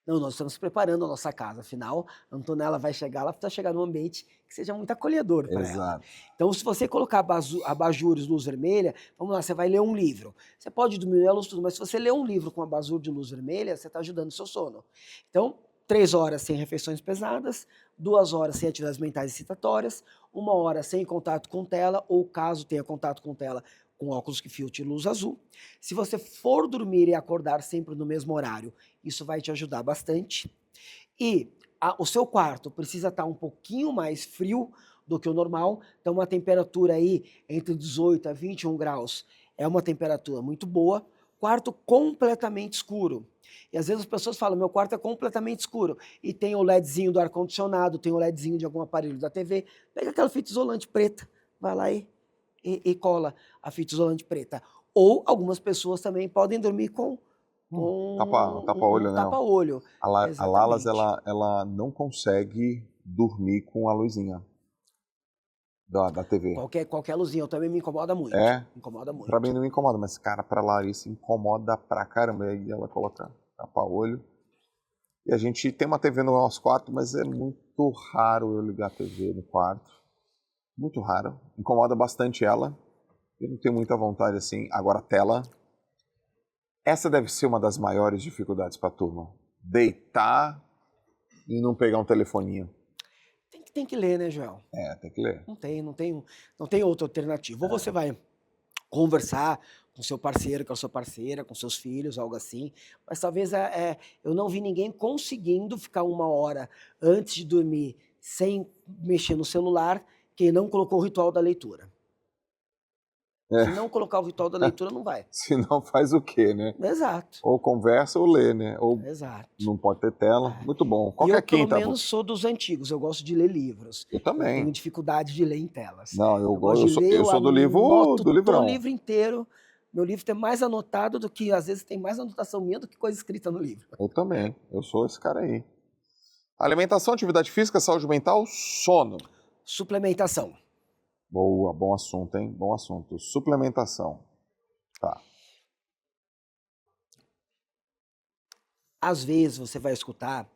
Não, nós estamos preparando a nossa casa, afinal, a Antonella vai chegar, ela precisa chegar num ambiente que seja muito acolhedor para ela. Exato. Então, se você colocar abajures luz vermelha, vamos lá, você vai ler um livro. Você pode diminuir a luz tudo, mas se você ler um livro com abajur de luz vermelha, você está ajudando o seu sono. Então, 3 horas sem refeições pesadas, 2 horas sem atividades mentais excitatórias, 1 hora sem contato com tela, ou caso tenha contato com tela, com óculos que filtre luz azul. Se você for dormir e acordar sempre no mesmo horário, isso vai te ajudar bastante. E o seu quarto precisa estar um pouquinho mais frio do que o normal, então uma temperatura aí entre 18 a 21 graus é uma temperatura muito boa. Quarto completamente escuro. E às vezes as pessoas falam, meu quarto é completamente escuro. E tem o LEDzinho do ar-condicionado, tem o LEDzinho de algum aparelho da TV. Pega aquela fita isolante preta, vai lá e cola a fita isolante preta. Ou algumas pessoas também podem dormir com Tapa-olho, né? tapa-olho. A Lalas, ela não consegue dormir com a luzinha da TV. Qualquer luzinha, eu também me incomoda muito. É? Me incomoda muito. Pra mim não me incomoda, mas, cara, pra Larissa incomoda pra caramba. Aí ela coloca tapa-olho. E a gente tem uma TV no nosso quarto, mas é muito raro eu ligar a TV no quarto. Muito raro. Incomoda bastante ela. Eu não tenho muita vontade assim. Agora a tela. Essa deve ser uma das maiores dificuldades pra turma. Deitar e não pegar um telefoninho. Tem que ler, né, Joel? É, tem que ler. Não tem outra alternativa. Ou você vai conversar com seu parceiro, com a sua parceira, com seus filhos, algo assim. Mas talvez eu não vi ninguém conseguindo ficar 1 hora antes de dormir sem mexer no celular, quem não colocou o ritual da leitura. Se não colocar o ritual da leitura, não vai. Se não, faz o quê, né? Exato. Ou conversa ou lê, né? Ou Exato. não pode ter tela. Muito bom. Qual E que é eu, a pelo quinta? menos, sou dos antigos. Eu gosto de ler livros. Eu Eu tenho também. dificuldade de ler em telas. Não, Eu gosto de ler, eu sou do livro anoto do livrão. todo o livro inteiro. Meu livro tem mais anotado do que, às vezes, tem mais anotação minha do que coisa escrita no livro. Eu também. Eu sou esse cara aí. Alimentação, atividade física, saúde mental, sono. Suplementação. Boa, bom assunto, hein? Bom assunto. Suplementação. Tá. Às vezes você vai escutar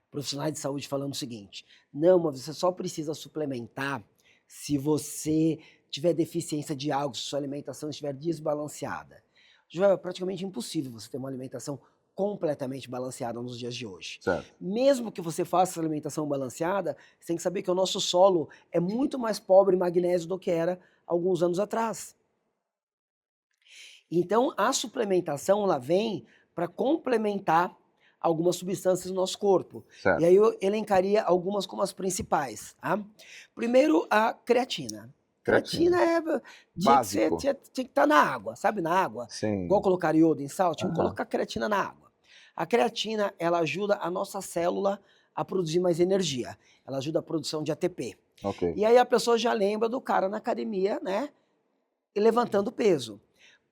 profissionais de saúde falando o seguinte: não, mas você só precisa suplementar se você tiver deficiência de algo, se sua alimentação estiver desbalanceada. Joel, é praticamente impossível você ter uma alimentação completamente balanceada nos dias de hoje. Certo. Mesmo que você faça essa alimentação balanceada, você tem que saber que o nosso solo é muito mais pobre em magnésio do que era alguns anos atrás. Então, a suplementação ela vem para complementar algumas substâncias no nosso corpo. Certo. E aí eu elencaria algumas como as principais. Tá? Primeiro, a creatina. Creatina Básico. tinha que estar na água, sabe? Na água. Sim. Igual colocar iodo em sal, tinha que Aham. colocar creatina na água. A creatina, ela ajuda a nossa célula a produzir mais energia. Ela ajuda a produção de ATP. Ok. E aí a pessoa já lembra do cara na academia, né? E levantando peso.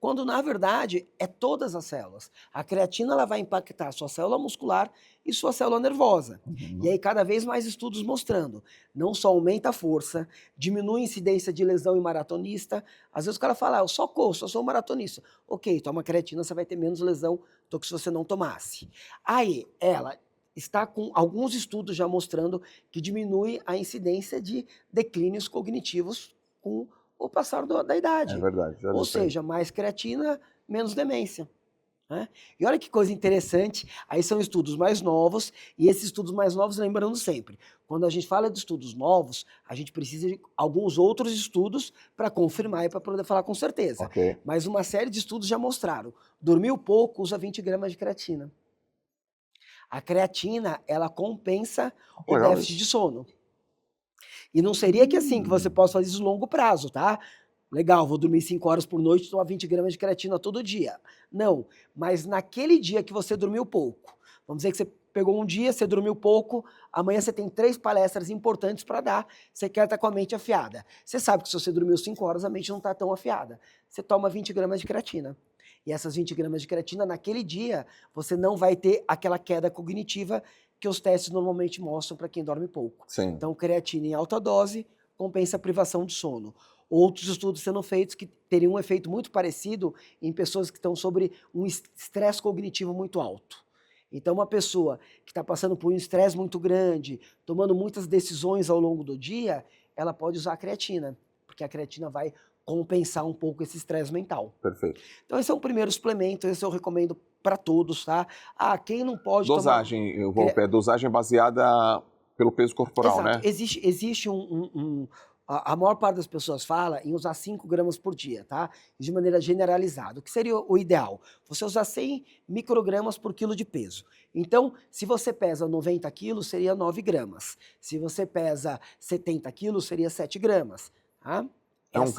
Quando, na verdade, é todas as células. A creatina ela vai impactar sua célula muscular e sua célula nervosa. E aí, cada vez mais estudos mostrando. Não só aumenta a força, diminui a incidência de lesão em maratonista. Às vezes o cara fala, eu só corro, só sou maratonista. Ok, toma creatina, você vai ter menos lesão do que se você não tomasse. Aí, ela está com alguns estudos já mostrando que diminui a incidência de declínios cognitivos com o passar da idade. É verdade. Já Ou li pra ele. seja, mais creatina, menos demência. Né? E olha que coisa interessante, aí são estudos mais novos, e esses estudos mais novos, lembrando sempre, quando a gente fala de estudos novos, a gente precisa de alguns outros estudos para confirmar e para poder falar com certeza. Ok. Mas uma série de estudos já mostraram, dormiu pouco, usa 20 gramas de creatina. A creatina, ela compensa o Legal déficit isso. de sono. E não seria que assim, que você possa fazer isso a longo prazo, tá? Legal, vou dormir 5 horas por noite, tomar 20 gramas de creatina todo dia. Não, mas naquele dia que você dormiu pouco, vamos dizer que você pegou um dia, você dormiu pouco, amanhã você tem 3 palestras importantes para dar, você quer estar com a mente afiada. Você sabe que se você dormiu 5 horas, a mente não está tão afiada. Você toma 20 gramas de creatina. E essas 20 gramas de creatina, naquele dia, você não vai ter aquela queda cognitiva que os testes normalmente mostram para quem dorme pouco. Sim. Então, creatina em alta dose compensa a privação de sono. Outros estudos sendo feitos que teriam um efeito muito parecido em pessoas que estão sobre um estresse cognitivo muito alto. Então, uma pessoa que está passando por um estresse muito grande, tomando muitas decisões ao longo do dia, ela pode usar a creatina, porque a creatina vai compensar um pouco esse estresse mental. Perfeito. Então, esse é um primeiro suplemento, esse eu recomendo para todos, tá? Ah, quem não pode Dosagem, eu vou dosagem baseada pelo peso corporal, Exato. né? Existe a maior parte das pessoas fala em usar 5 gramas por dia, tá? De maneira generalizada. O que seria o ideal? Você usar 100 microgramas por quilo de peso. Então, se você pesa 90 quilos, seria 9 gramas. Se você pesa 70 quilos, seria 7 gramas. Tá?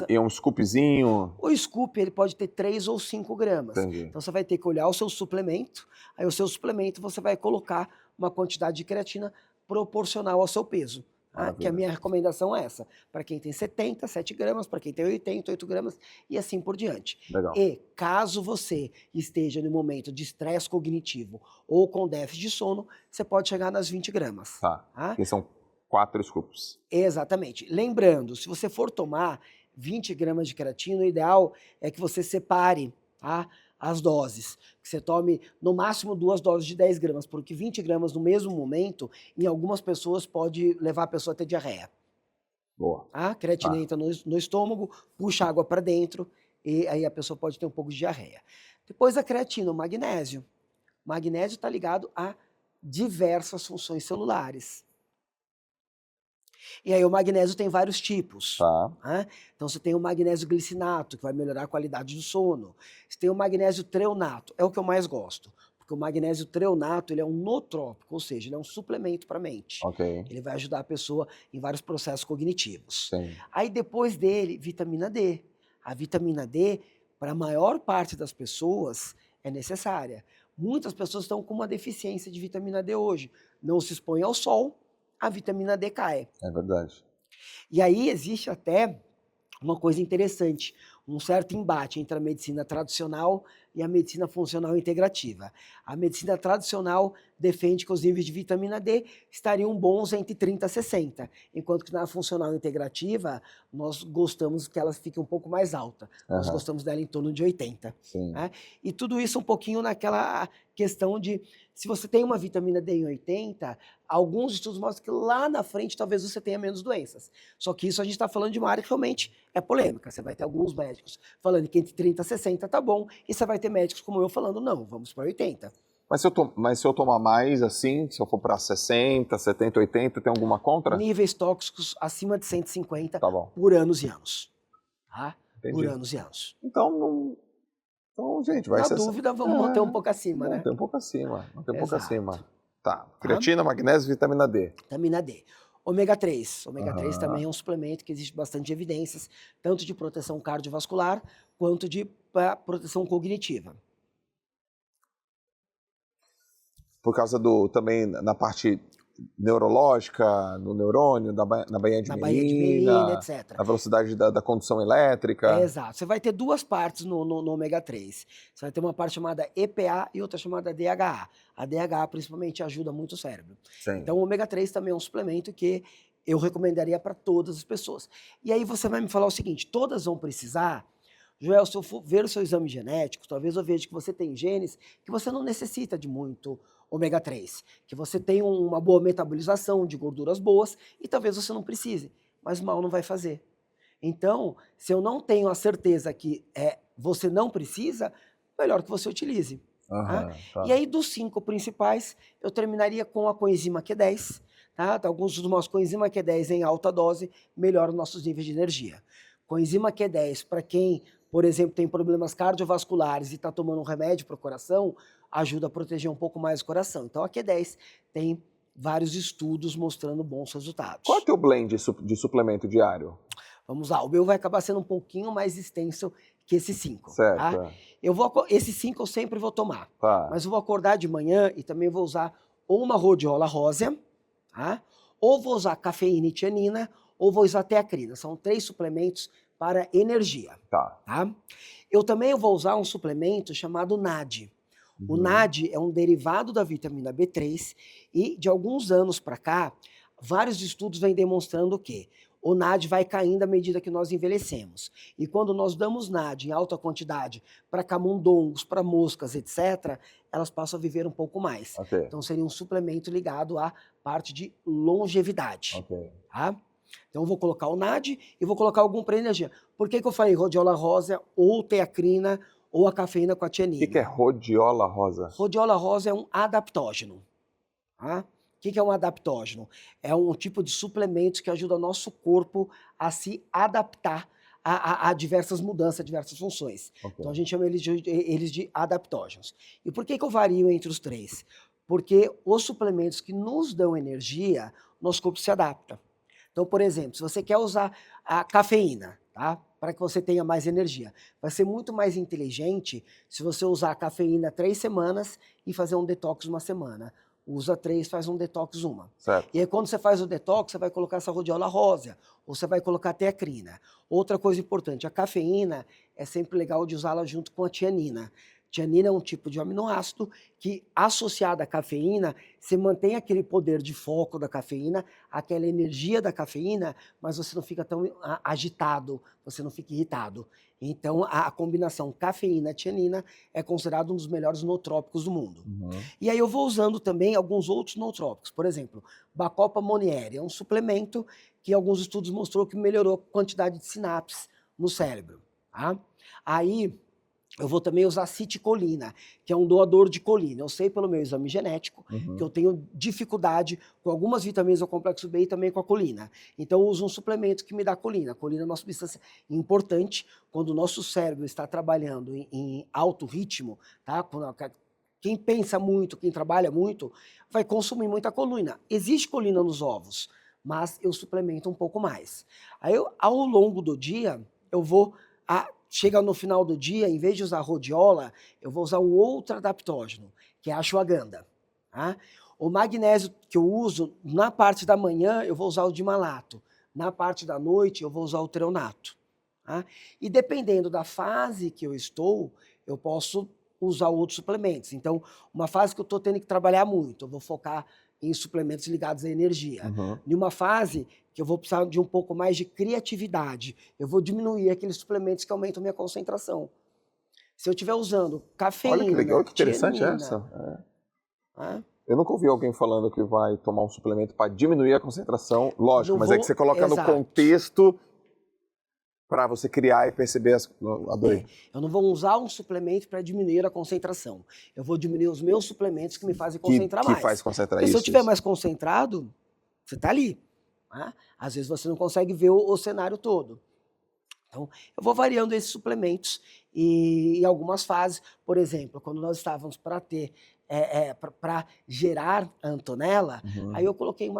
É um scoopzinho. O scoop ele pode ter 3 ou 5 gramas. Entendi. Então você vai ter que olhar o seu suplemento, aí o seu suplemento você vai colocar uma quantidade de creatina proporcional ao seu peso. Tá? Que a minha recomendação é essa. Para quem tem 70, 7 gramas, para quem tem 80, 8 gramas e assim por diante. Legal. E caso você esteja no momento de estresse cognitivo ou com déficit de sono, você pode chegar nas 20 gramas. Tá. Tá? Que são 4 scoops. Exatamente. Lembrando, se você for tomar 20 gramas de creatina, o ideal é que você separe, tá, as doses. Que você tome no máximo 2 doses de 10 gramas, porque 20 gramas no mesmo momento, em algumas pessoas pode levar a pessoa a ter diarreia. Boa. A creatina entra no estômago, puxa água para dentro e aí a pessoa pode ter um pouco de diarreia. Depois da creatina, o magnésio. O magnésio está ligado a diversas funções celulares. E aí o magnésio tem vários tipos. Tá. Né? Então você tem o magnésio glicinato, que vai melhorar a qualidade do sono. Você tem o magnésio treonato, é o que eu mais gosto. Porque o magnésio treonato ele é um nootrópico, ou seja, ele é um suplemento para a mente. Ok. Ele vai ajudar a pessoa em vários processos cognitivos. Sim. Aí depois dele, vitamina D. A vitamina D, para a maior parte das pessoas, é necessária. Muitas pessoas estão com uma deficiência de vitamina D hoje. Não se expõe ao sol, a vitamina D cai. É verdade. E aí existe até uma coisa interessante, um certo embate entre a medicina tradicional e a medicina funcional integrativa. A medicina tradicional defende que os níveis de vitamina D estariam bons entre 30 a 60, enquanto que na funcional integrativa nós gostamos que elas fiquem um pouco mais alta. Nós gostamos dela em torno de 80. Sim. Né? E tudo isso um pouquinho naquela questão de, se você tem uma vitamina D em 80, alguns estudos mostram que lá na frente talvez você tenha menos doenças. Só que isso a gente está falando de uma área que realmente é polêmica. Você vai ter alguns médicos falando que entre 30 e 60 tá bom, e você vai ter médicos como eu falando, não, vamos para 80. Mas se eu tomar mais, assim, se eu for para 60, 70, 80, tem alguma contra? Níveis tóxicos acima de 150 Tá bom. por anos e anos. Tá? Entendi. Por anos e anos. Então, gente, vai Na ser... dúvida, vamos manter um pouco acima, né? Manter um pouco acima, manter um pouco Exato. acima. Tá, creatina, magnésio, vitamina D. Vitamina D. Ômega 3. Ômega 3 também é um suplemento que existe bastante evidências, tanto de proteção cardiovascular, quanto de proteção cognitiva. Por causa também na parte neurológica, no neurônio, na baía de melina, etc. A velocidade da condução elétrica. Exato. Você vai ter duas partes no ômega 3. Você vai ter uma parte chamada EPA e outra chamada DHA. A DHA principalmente ajuda muito o cérebro. Sim. Então o ômega 3 também é um suplemento que eu recomendaria para todas as pessoas. E aí você vai me falar o seguinte, todas vão precisar? Joel, se eu for ver o seu exame genético, talvez eu veja que você tem genes que você não necessita de muito ômega 3, que você tem uma boa metabolização de gorduras boas e talvez você não precise, mas mal não vai fazer. Então, se eu não tenho a certeza que você não precisa, melhor que você utilize. Tá? E aí, dos 5 principais, eu terminaria com a coenzima Q10. Tá? Alguns dos nossos coenzima Q10 em alta dose melhoram nossos níveis de energia. Coenzima Q10, para quem, por exemplo, tem problemas cardiovasculares e está tomando um remédio para o coração, ajuda a proteger um pouco mais o coração. Então a Q10 tem vários estudos mostrando bons resultados. Qual é o teu blend de suplemento diário? Vamos lá, o meu vai acabar sendo um pouquinho mais extenso que esses 5. Certo. Tá? Esses 5 eu sempre vou tomar, tá. Mas eu vou acordar de manhã e também vou usar ou uma rhodiola rósea, tá? Ou vou usar cafeína e tianina, ou vou usar teacrina. São 3 suplementos para energia. Tá. Eu também vou usar um suplemento chamado NAD. O NAD é um derivado da vitamina B3 e de alguns anos para cá, vários estudos vêm demonstrando que o NAD vai caindo à medida que nós envelhecemos. E quando nós damos NAD em alta quantidade para camundongos, para moscas, etc., elas passam a viver um pouco mais. Okay. Então seria um suplemento ligado à parte de longevidade. Okay. Tá? Então eu vou colocar o NAD e vou colocar algum para energia. Por que eu falei rhodiola rosa ou teacrina ou a cafeína com a tianina? O que é rhodiola rosa? Rhodiola rosa é um adaptógeno. Tá? O que é um adaptógeno? É um tipo de suplementos que ajuda o nosso corpo a se adaptar a diversas mudanças, a diversas funções. Okay. Então a gente chama eles de adaptógenos. E por que eu vario entre os 3? Porque os suplementos que nos dão energia, nosso corpo se adapta. Então, por exemplo, se você quer usar a cafeína, tá? Para que você tenha mais energia, vai ser muito mais inteligente se você usar a cafeína 3 semanas e fazer um detox 1 semana. Usa 3, faz um detox 1. Certo. E aí quando você faz o detox, você vai colocar essa rhodiola rosa, ou você vai colocar teacrina. Outra coisa importante, a cafeína é sempre legal de usá-la junto com a tianina. Tianina é um tipo de aminoácido que, associado à cafeína, você mantém aquele poder de foco da cafeína, aquela energia da cafeína, mas você não fica tão agitado, você não fica irritado. Então, a combinação cafeína-tianina é considerado um dos melhores nootrópicos do mundo. E aí eu vou usando também alguns outros nootrópicos. Por exemplo, Bacopa monnieri é um suplemento que alguns estudos mostrou que melhorou a quantidade de sinapses no cérebro. Tá? Aí eu vou também usar citicolina, que é um doador de colina. Eu sei pelo meu exame genético que eu tenho dificuldade com algumas vitaminas do complexo B e também com a colina. Então eu uso um suplemento que me dá colina. A colina é uma substância importante quando o nosso cérebro está trabalhando em alto ritmo, tá? Quem pensa muito, quem trabalha muito, vai consumir muita colina. Existe colina nos ovos, mas eu suplemento um pouco mais. Aí ao longo do dia, eu vou chega no final do dia, em vez de usar rhodiola, eu vou usar um outro adaptógeno, que é a ashwagandha. Tá? O magnésio que eu uso, na parte da manhã, eu vou usar o dimalato. Na parte da noite, eu vou usar o treonato. Tá? E dependendo da fase que eu estou, eu posso usar outros suplementos. Então, uma fase que eu estou tendo que trabalhar muito, eu vou focar em suplementos ligados à energia. Uhum. Em uma fase que eu vou precisar de um pouco mais de criatividade, eu vou diminuir aqueles suplementos que aumentam minha concentração. Se eu estiver usando cafeína, Olha que legal, olha que interessante tianina, essa. né? Eu nunca ouvi alguém falando que vai tomar um suplemento para diminuir a concentração. Lógico, mas é que você coloca no contexto para você criar e perceber as... Adorei. Eu não vou usar um suplemento para diminuir a concentração. Eu vou diminuir os meus suplementos que me fazem concentrar mais. Que faz concentrar Porque isso. Se eu estiver mais concentrado, você está ali. Né? Às vezes você não consegue ver o cenário todo. Então, eu vou variando esses suplementos e em algumas fases, por exemplo, quando nós estávamos para gerar a Antonella, aí eu coloquei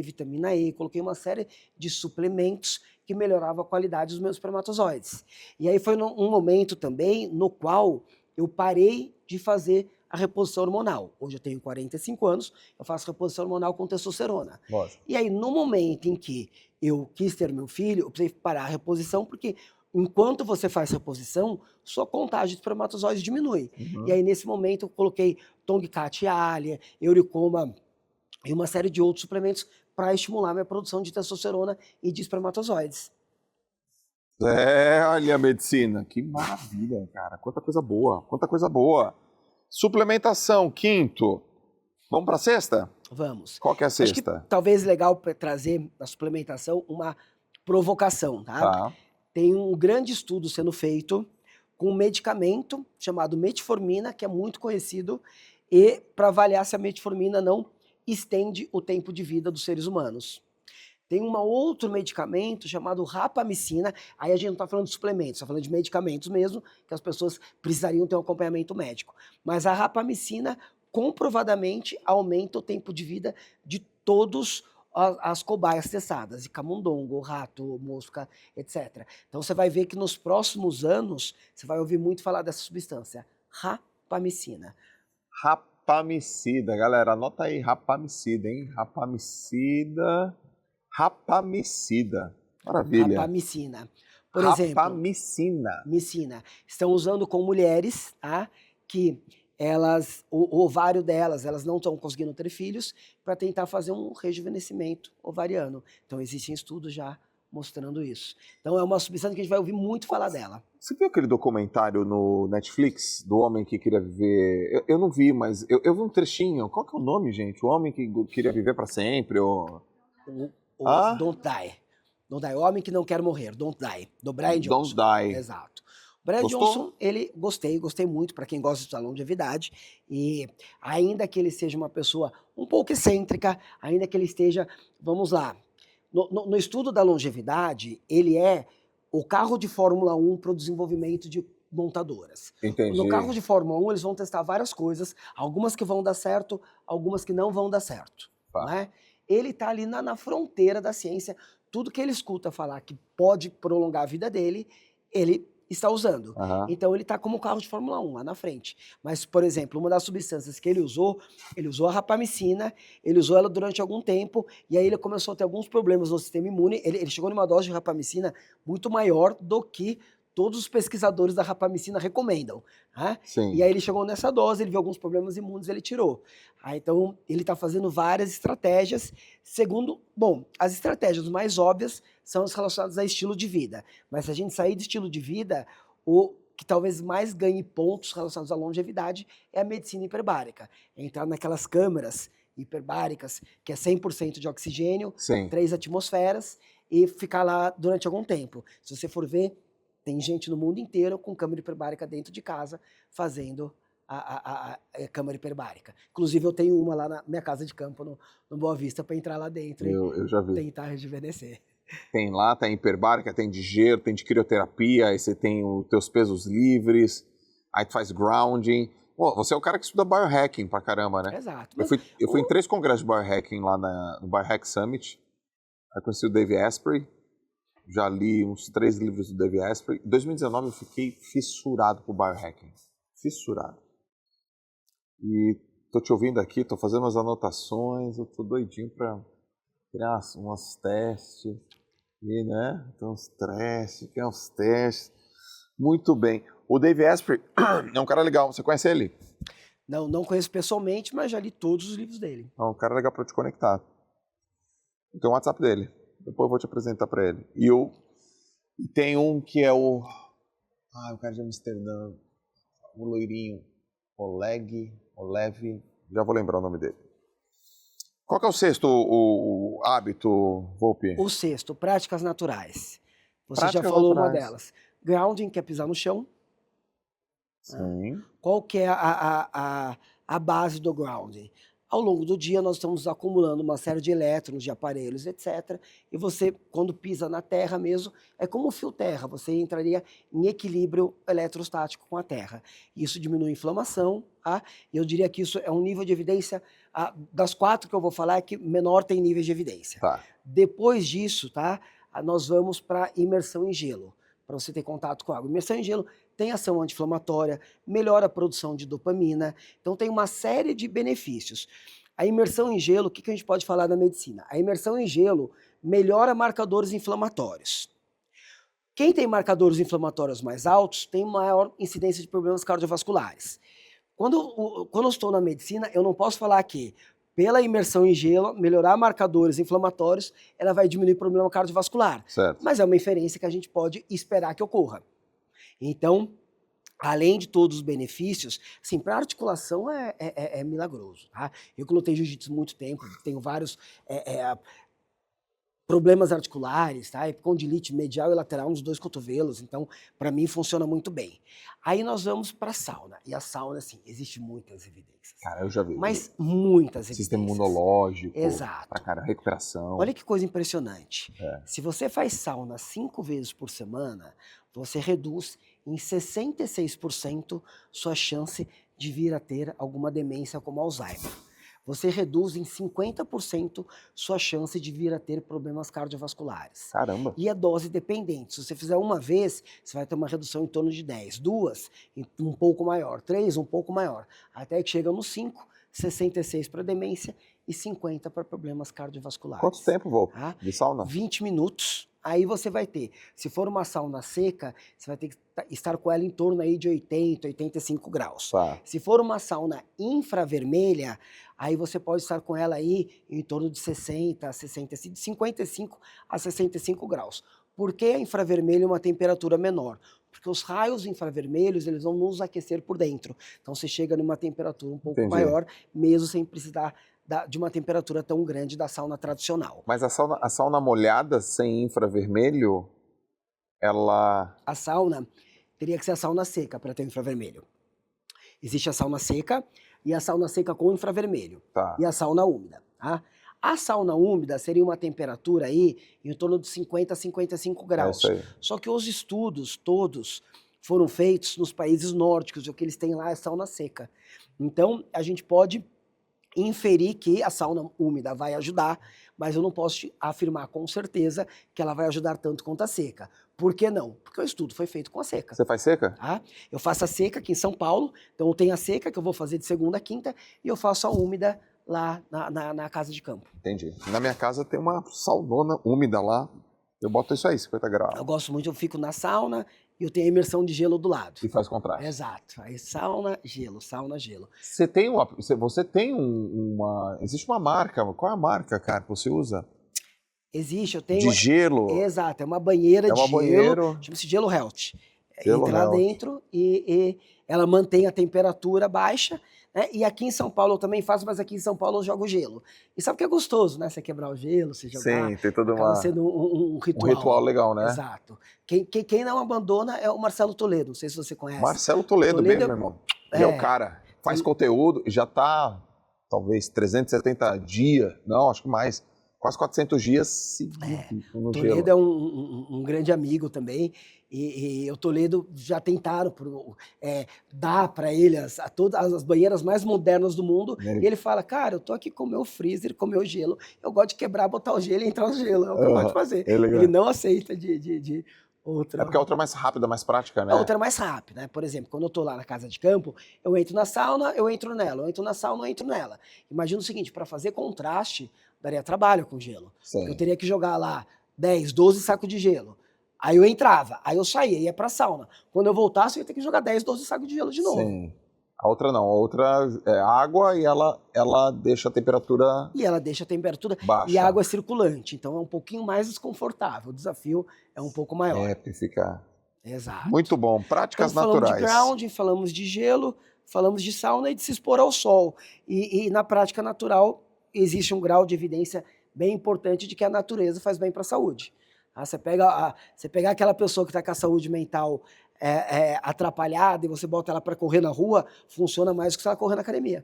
vitamina E, coloquei uma série de suplementos que melhoravam a qualidade dos meus espermatozoides. E aí foi um momento também no qual eu parei de fazer a reposição hormonal. Hoje eu tenho 45 anos, eu faço reposição hormonal com testosterona. Lógico. E aí, no momento em que eu quis ter meu filho, eu precisei parar a reposição, porque enquanto você faz reposição, sua contagem de espermatozoides diminui. E aí, nesse momento, eu coloquei Tongkat Alia, Euricoma e uma série de outros suplementos para estimular minha produção de testosterona e de espermatozoides. Olha a medicina. Que maravilha, cara. Quanta coisa boa, quanta coisa boa. Suplementação, quinto. Vamos para a sexta? Vamos. Qual que é a sexta? Acho que talvez legal para trazer na suplementação uma provocação, tá? Tem um grande estudo sendo feito com um medicamento chamado metformina, que é muito conhecido, e para avaliar se a metformina não estende o tempo de vida dos seres humanos. Tem um outro medicamento chamado rapamicina, aí a gente não está falando de suplementos, está falando de medicamentos mesmo, que as pessoas precisariam ter um acompanhamento médico. Mas a rapamicina comprovadamente aumenta o tempo de vida de todos as cobaias testadas, de camundongo, rato, mosca, etc. Então você vai ver que nos próximos anos você vai ouvir muito falar dessa substância, rapamicina. Rapamicida, galera, anota aí, rapamicida, hein? Rapamicida. Maravilha. Rapamicina. Por exemplo, rapamicina. Estão usando com mulheres, tá? Que o ovário delas, elas não estão conseguindo ter filhos, para tentar fazer um rejuvenescimento ovariano. Então existem estudos já mostrando isso. Então é uma substância que a gente vai ouvir muito falar dela. Você viu aquele documentário no Netflix do homem que queria viver... Eu não vi, mas eu vi um trechinho. Qual que é o nome, gente? O homem que queria viver para sempre? Don't Die. Don't Die. O Homem que Não Quer Morrer. Don't Die. Do Brian Johnson. Don't Die. Exato. O Brian Johnson, ele gostei muito para quem gosta de longevidade. E ainda que ele seja uma pessoa um pouco excêntrica, ainda que ele esteja, vamos lá, no estudo da longevidade, ele é o carro de Fórmula 1 para o desenvolvimento de montadoras. Entendi. No carro de Fórmula 1, eles vão testar várias coisas, algumas que vão dar certo, algumas que não vão dar certo. Não é? Ele está ali na fronteira da ciência. Tudo que ele escuta falar que pode prolongar a vida dele, ele está usando. Então ele está como carro de Fórmula 1 lá na frente. Mas, por exemplo, uma das substâncias que ele usou a rapamicina, ele usou ela durante algum tempo, e aí ele começou a ter alguns problemas no sistema imune. Ele chegou numa dose de rapamicina muito maior do que todos os pesquisadores da rapamicina recomendam. Né? E aí ele chegou nessa dose, ele viu alguns problemas imunes, ele tirou. Então ele está fazendo várias estratégias, as estratégias mais óbvias são as relacionadas a estilo de vida. Mas se a gente sair de estilo de vida, o que talvez mais ganhe pontos relacionados à longevidade é a medicina hiperbárica. Entrar naquelas câmaras hiperbáricas, que é 100% de oxigênio, 3 atmosferas, e ficar lá durante algum tempo. Se você for ver, tem gente no mundo inteiro com câmara hiperbárica dentro de casa fazendo a câmara hiperbárica. Inclusive, eu tenho uma lá na minha casa de campo, no Boa Vista, para entrar lá dentro eu já vi. Tentar rejuvenescer. Tem lá, tem hiperbárica, tem de gelo, tem de crioterapia, aí você tem os teus pesos livres, aí tu faz grounding. Pô, você é o cara que estuda biohacking pra caramba, né? Exato. Eu fui em 3 congressos de biohacking lá no Biohack Summit. Aí conheci o Dave Asprey. já li uns 3 livros do Dave Asprey. Em 2019 eu fiquei fissurado por biohacking. Fissurado. E tô te ouvindo aqui, tô fazendo umas anotações, eu tô doidinho para criar umas testes. E, né? Então, criar uns testes. Muito bem. O Dave Asprey é um cara legal. Você conhece ele? Não conheço pessoalmente, mas já li todos os livros dele. É um cara legal para te conectar. Tem o WhatsApp dele. Depois eu vou te apresentar para ele. E tem um que é o cara de Amsterdã. O loirinho. Olev. Já vou lembrar o nome dele. Qual que é o sexto o hábito, Volpi? O sexto, práticas naturais. Você Práticas já falou naturais. uma delas. Grounding, que é pisar no chão. Sim. Qual que é a base do grounding? Ao longo do dia, nós estamos acumulando uma série de elétrons, de aparelhos, etc. E você, quando pisa na terra mesmo, é como um fio terra. Você entraria em equilíbrio eletrostático com a terra. Isso diminui a inflamação. E eu diria que isso é um nível de evidência, das 4 que eu vou falar, é que menor tem níveis de evidência. Tá. Depois disso, nós vamos para imersão em gelo, para você ter contato com a água. Imersão em gelo tem ação anti-inflamatória, melhora a produção de dopamina, então tem uma série de benefícios. A imersão em gelo, o que a gente pode falar da medicina? A imersão em gelo melhora marcadores inflamatórios. Quem tem marcadores inflamatórios mais altos tem maior incidência de problemas cardiovasculares. Quando eu estou na medicina, eu não posso falar que pela imersão em gelo, melhorar marcadores inflamatórios, ela vai diminuir o problema cardiovascular. Certo. Mas é uma inferência que a gente pode esperar que ocorra. Então, além de todos os benefícios, assim, para articulação é milagroso, tá? Eu que lutei jiu-jitsu há muito tempo, tenho vários problemas articulares, tá? Condilite medial e lateral nos 2 cotovelos, então para mim funciona muito bem. Aí nós vamos para a sauna, e a sauna, assim, existe muitas evidências. Cara, eu já vi. Mas muitas evidências. Sistema imunológico. Exato. Pra cara, recuperação. Olha que coisa impressionante. Se você faz sauna 5 vezes por semana, você reduz em 66% sua chance de vir a ter alguma demência como Alzheimer. Você reduz em 50% sua chance de vir a ter problemas cardiovasculares. Caramba. E é dose dependente. Se você fizer uma vez, você vai ter uma redução em torno de 10. 2, um pouco maior. 3, um pouco maior. Até que chega no 5, 66 para demência e 50 para problemas cardiovasculares. Quanto tempo, Vô, de sauna? 20 minutos. Aí você vai ter, se for uma sauna seca, você vai ter que estar com ela em torno aí de 80, 85 graus. Tá. Se for uma sauna infravermelha, aí você pode estar com ela aí em torno de 60, 65, de 55 a 65 graus. Por que a infravermelho é uma temperatura menor? Porque os raios infravermelhos, eles vão nos aquecer por dentro. Então você chega numa temperatura um pouco maior, mesmo sem precisar de uma temperatura tão grande da sauna tradicional. Mas a sauna molhada, sem infravermelho, ela... A sauna teria que ser a sauna seca para ter infravermelho. Existe a sauna seca e a sauna seca com infravermelho. Tá. E a sauna úmida. Tá? A sauna úmida seria uma temperatura aí em torno de 50 a 55 graus. É isso aí. Só que os estudos todos foram feitos nos países nórdicos, e o que eles têm lá é sauna seca. Então, a gente pode inferir que a sauna úmida vai ajudar, mas eu não posso te afirmar com certeza que ela vai ajudar tanto quanto a seca. Por que não? Porque o estudo foi feito com a seca. Você faz seca? Tá? Eu faço a seca aqui em São Paulo, então eu tenho a seca que eu vou fazer de segunda a quinta e eu faço a úmida lá na casa de campo. Entendi. Na minha casa tem uma saunona úmida lá, eu boto isso aí, 50 graus. Eu gosto muito, eu fico na sauna e eu tenho a imersão de gelo do lado. E faz contraste. Exato. Aí sauna, gelo, sauna, gelo. Você tem uma... Existe uma marca, qual é a marca, cara, que você usa? Existe, eu tenho... De gelo? Exato, é uma banheira de gelo, chama-se Gelo Health. Entra lá dentro e ela mantém a temperatura baixa, né? E aqui em São Paulo eu também faço, mas aqui em São Paulo eu jogo gelo. E sabe que é gostoso, né? Você quebrar o gelo, você jogar. Sim, tem toda acaba sendo um ritual. Um ritual legal, né? Exato. Quem não abandona é o Marcelo Toledo, não sei se você conhece. Marcelo Toledo mesmo, meu irmão. É o cara, faz conteúdo, já tá talvez 370 dias, não, acho que mais, quase 400 dias seguidos no Toledo gelo. é um grande amigo também, e o Toledo já tentaram dar para ele todas as banheiras mais modernas do mundo, e ele fala, cara, eu tô aqui com o meu freezer, com o meu gelo, eu gosto de quebrar, botar o gelo e entrar no gelo, é o que eu gosto de fazer. É legal. Ele não aceita de outra. É porque a outra é mais rápida, mais prática, né? A outra é mais rápida, né? Por exemplo, quando eu tô lá na casa de campo, eu entro na sauna, eu entro nela, eu entro na sauna, eu entro nela. Imagina o seguinte, para fazer contraste, daria trabalho com gelo. Sim. Eu teria que jogar lá 10, 12 sacos de gelo. Aí eu entrava, aí eu saía, ia pra sauna. Quando eu voltasse, eu ia ter que jogar 10, 12 sacos de gelo de novo. Sim. A outra não, a outra é água e ela deixa a temperatura E ela deixa a temperatura baixa. e a água é circulante, então é um pouquinho mais desconfortável. O desafio é um pouco maior. Fica... Exato. Muito bom. Práticas então, naturais. Falamos de grounding, falamos de gelo, falamos de sauna e de se expor ao sol. E na prática natural existe um grau de evidência bem importante de que a natureza faz bem para a saúde. Você pega aquela pessoa que está com a saúde mental atrapalhada e você bota ela para correr na rua, funciona mais do que se ela correr na academia.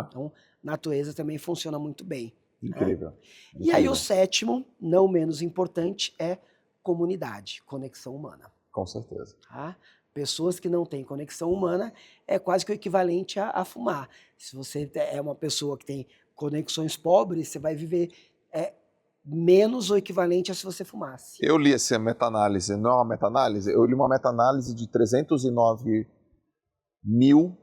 Então, natureza também funciona muito bem. Incrível. E aí o sétimo, não menos importante, é comunidade, conexão humana. Com certeza. Pessoas que não têm conexão humana é quase que o equivalente a fumar. Se você é uma pessoa que tem conexões pobres, você vai viver menos o equivalente a se você fumasse. Eu li essa meta-análise, não é uma meta-análise? Eu li uma meta-análise de 309 mil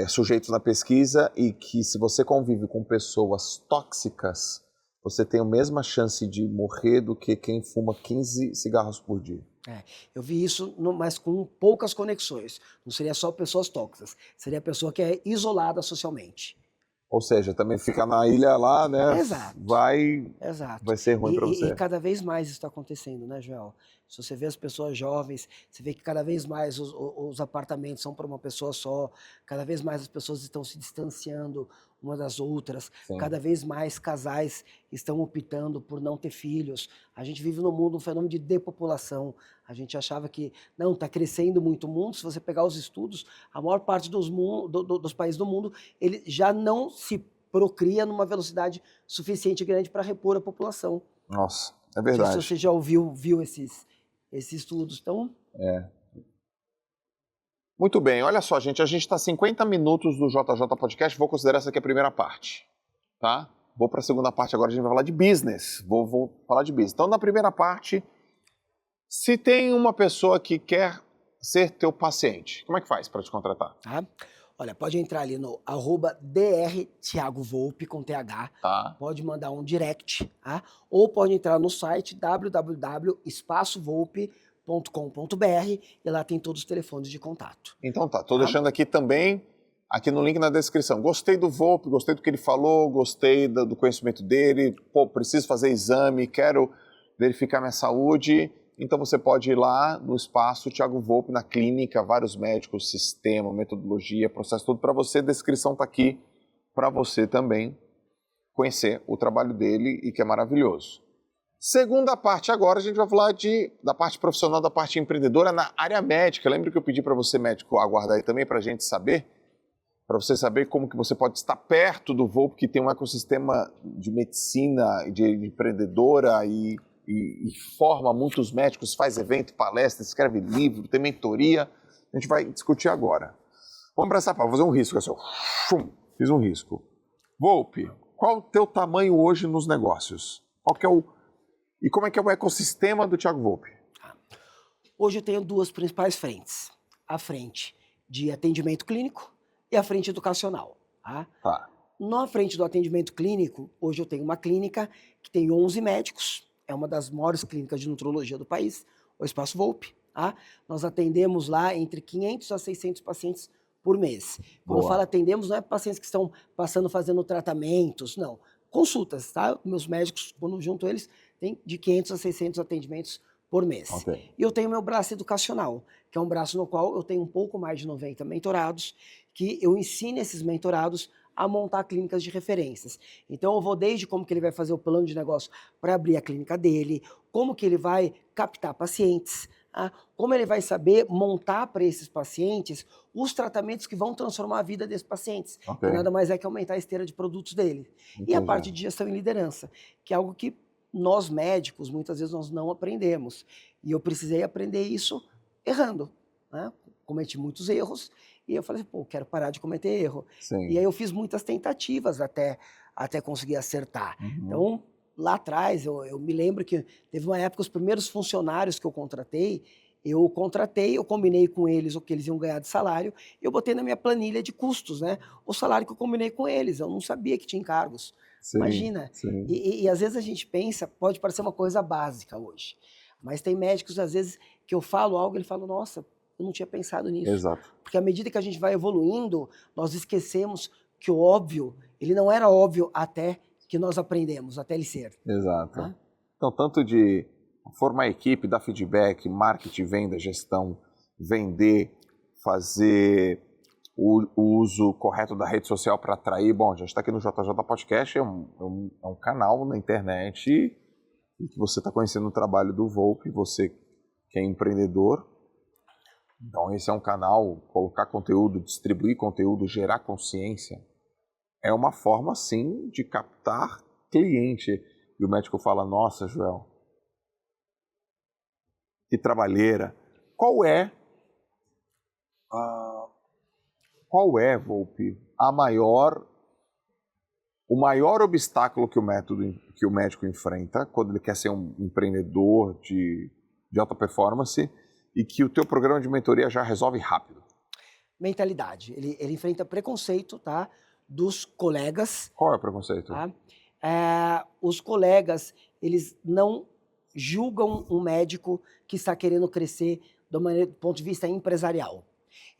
sujeitos na pesquisa e que se você convive com pessoas tóxicas, você tem a mesma chance de morrer do que quem fuma 15 cigarros por dia. Eu vi isso, mas com poucas conexões. Não seria só pessoas tóxicas, seria a pessoa que é isolada socialmente. Ou seja, também fica na ilha lá, né? Exato. Vai ser ruim para você. E cada vez mais isso está acontecendo, né, Joel? Se você vê as pessoas jovens, você vê que cada vez mais os apartamentos são para uma pessoa só, cada vez mais as pessoas estão se distanciando umas das outras, Sim. Cada vez mais casais estão optando por não ter filhos. A gente vive no mundo um fenômeno de depopulação. A gente achava que, não, está crescendo muito o mundo. Se você pegar os estudos, a maior parte dos países do mundo, ele já não se procria numa velocidade suficiente grande para repor a população. Nossa, é verdade. Se você já viu esses estudos, então... Muito bem, olha só, gente, a gente está 50 minutos do JJ Podcast, vou considerar essa aqui a primeira parte, tá? Vou para a segunda parte agora, a gente vai falar de business, vou falar de business. Então, na primeira parte, se tem uma pessoa que quer ser teu paciente, como é que faz para te contratar? Olha, pode entrar ali no @drThiagoVolpe com TH, pode mandar um direct, ou pode entrar no site www.espaçovolpe.com.br e lá tem todos os telefones de contato. Então tô deixando aqui também, aqui no link na descrição. Gostei do Volpe, gostei do que ele falou, gostei do conhecimento dele, preciso fazer exame, quero verificar minha saúde. Então você pode ir lá no Espaço Thiago Volpe, na clínica, vários médicos, sistema, metodologia, processo todo para você. A descrição está aqui para você também conhecer o trabalho dele e que é maravilhoso. Segunda parte agora, a gente vai falar da parte profissional, da parte empreendedora na área médica. Lembra que eu pedi para você, médico, aguardar aí também para a gente saber? Para você saber como que você pode estar perto do Volpe, que tem um ecossistema de medicina, de empreendedora e forma muitos médicos, faz evento, palestra, escreve livro, tem mentoria. A gente vai discutir agora. Vamos para essa parte, vou fazer um risco. Assim, fiz um risco. Volpe, qual o teu tamanho hoje nos negócios? E como é que é o ecossistema do Thiago Volpe? Hoje eu tenho duas principais frentes. A frente de atendimento clínico e a frente educacional. Na frente do atendimento clínico, hoje eu tenho uma clínica que tem 11 médicos, é uma das maiores clínicas de nutrologia do país, o Espaço Volpe. Nós atendemos lá entre 500 a 600 pacientes por mês. Quando eu falo atendemos, não é pacientes que estão fazendo tratamentos, não. Consultas, tá? Meus médicos, quando junto eles, tem de 500 a 600 atendimentos por mês. E eu tenho meu braço educacional, que é um braço no qual eu tenho um pouco mais de 90 mentorados, que eu ensino esses mentorados a montar clínicas de referências. Então eu vou desde como que ele vai fazer o plano de negócio para abrir a clínica dele, como que ele vai captar pacientes, Como ele vai saber montar para esses pacientes os tratamentos que vão transformar a vida desses pacientes, Ok. que nada mais é que aumentar a esteira de produtos dele. E a Entendi. parte de gestão e liderança, que é algo que nós médicos, muitas vezes nós não aprendemos. E eu precisei aprender isso errando, né? Cometi muitos erros e eu falei, pô, quero parar de cometer erro. Sim. E aí eu fiz muitas tentativas até conseguir acertar. Uhum. Então, lá atrás, eu me lembro que teve uma época, os primeiros funcionários que eu contratei, eu combinei com eles o que eles iam ganhar de salário, eu botei na minha planilha de custos, né? O salário que eu combinei com eles, eu não sabia que tinha encargos. Sim, Imagina. sim. E às vezes a gente pensa, pode parecer uma coisa básica hoje, mas tem médicos, às vezes, que eu falo algo, ele fala, nossa, eu não tinha pensado nisso. Exato. Porque à medida que a gente vai evoluindo, nós esquecemos que o óbvio, ele não era óbvio até que nós aprendemos, até ele ser. Exato. Tá? Então, tanto de formar equipe, dar feedback, marketing, venda, gestão, vender, fazer o uso correto da rede social para atrair. Bom, a gente está aqui no JJ Podcast, é um canal na internet e que você está conhecendo o trabalho do Volpe, você que é empreendedor. Então, esse é um canal, colocar conteúdo, distribuir conteúdo, gerar consciência, é uma forma, sim, de captar cliente. E o médico fala, nossa, Joel, que trabalheira. Qual é, Volpe, o maior obstáculo que o médico enfrenta quando ele quer ser um empreendedor de alta performance e que o teu programa de mentoria já resolve rápido? Mentalidade. Ele enfrenta preconceito, tá? Dos colegas. Qual é o preconceito? Tá? Os colegas, eles não julgam um médico que está querendo crescer do ponto de vista empresarial.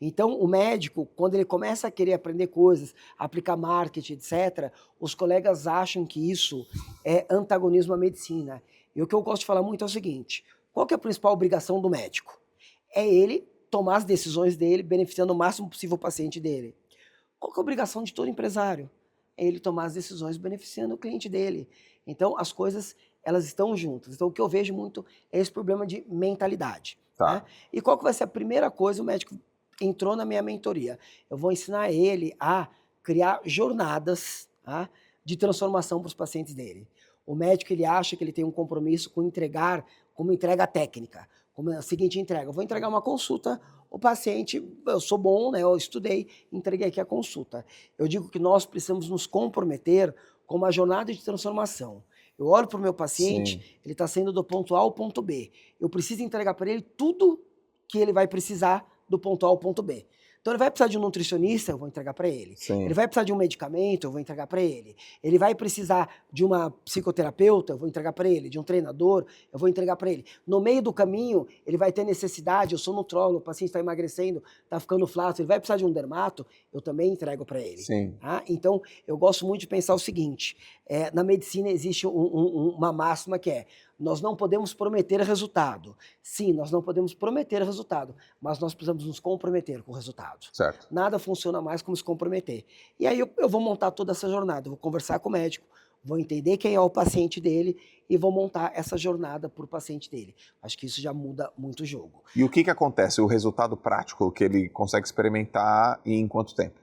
Então, o médico, quando ele começa a querer aprender coisas, aplicar marketing, etc., os colegas acham que isso é antagonismo à medicina. E o que eu gosto de falar muito é o seguinte, qual que é a principal obrigação do médico? É ele tomar as decisões dele, beneficiando o máximo possível o paciente dele. Qual que é a obrigação de todo empresário? É ele tomar as decisões beneficiando o cliente dele. Então, as coisas, elas estão juntas. Então, o que eu vejo muito é esse problema de mentalidade. Tá. Né? E qual que vai ser a primeira coisa? O médico entrou na minha mentoria. Eu vou ensinar ele a criar jornadas, tá, de transformação para os pacientes dele. O médico, ele acha que ele tem um compromisso com entregar, como entrega técnica. Como a seguinte entrega, eu vou entregar uma consulta, o paciente, eu sou bom, né, eu estudei, entreguei aqui a consulta. Eu digo que nós precisamos nos comprometer com uma jornada de transformação. Eu olho para o meu paciente, Sim. ele está saindo do ponto A ao ponto B. Eu preciso entregar para ele tudo que ele vai precisar do ponto A ao ponto B. Então ele vai precisar de um nutricionista, eu vou entregar para ele. Sim. Ele vai precisar de um medicamento, eu vou entregar para ele. Ele vai precisar de uma psicoterapeuta, eu vou entregar para ele. De um treinador, eu vou entregar para ele. No meio do caminho, ele vai ter necessidade, eu sou nutrólogo, o paciente está emagrecendo, está ficando flácido, ele vai precisar de um dermato, eu também entrego para ele. Sim. Tá? Então, eu gosto muito de pensar o seguinte, na medicina existe uma máxima que é, nós não podemos prometer resultado. Sim, nós não podemos prometer resultado, mas nós precisamos nos comprometer com o resultado. Certo. Nada funciona mais como se comprometer. E aí eu vou montar toda essa jornada, eu vou conversar com o médico, vou entender quem é o paciente dele e vou montar essa jornada para o paciente dele. Acho que isso já muda muito o jogo. E o que acontece? O resultado prático que ele consegue experimentar e em quanto tempo?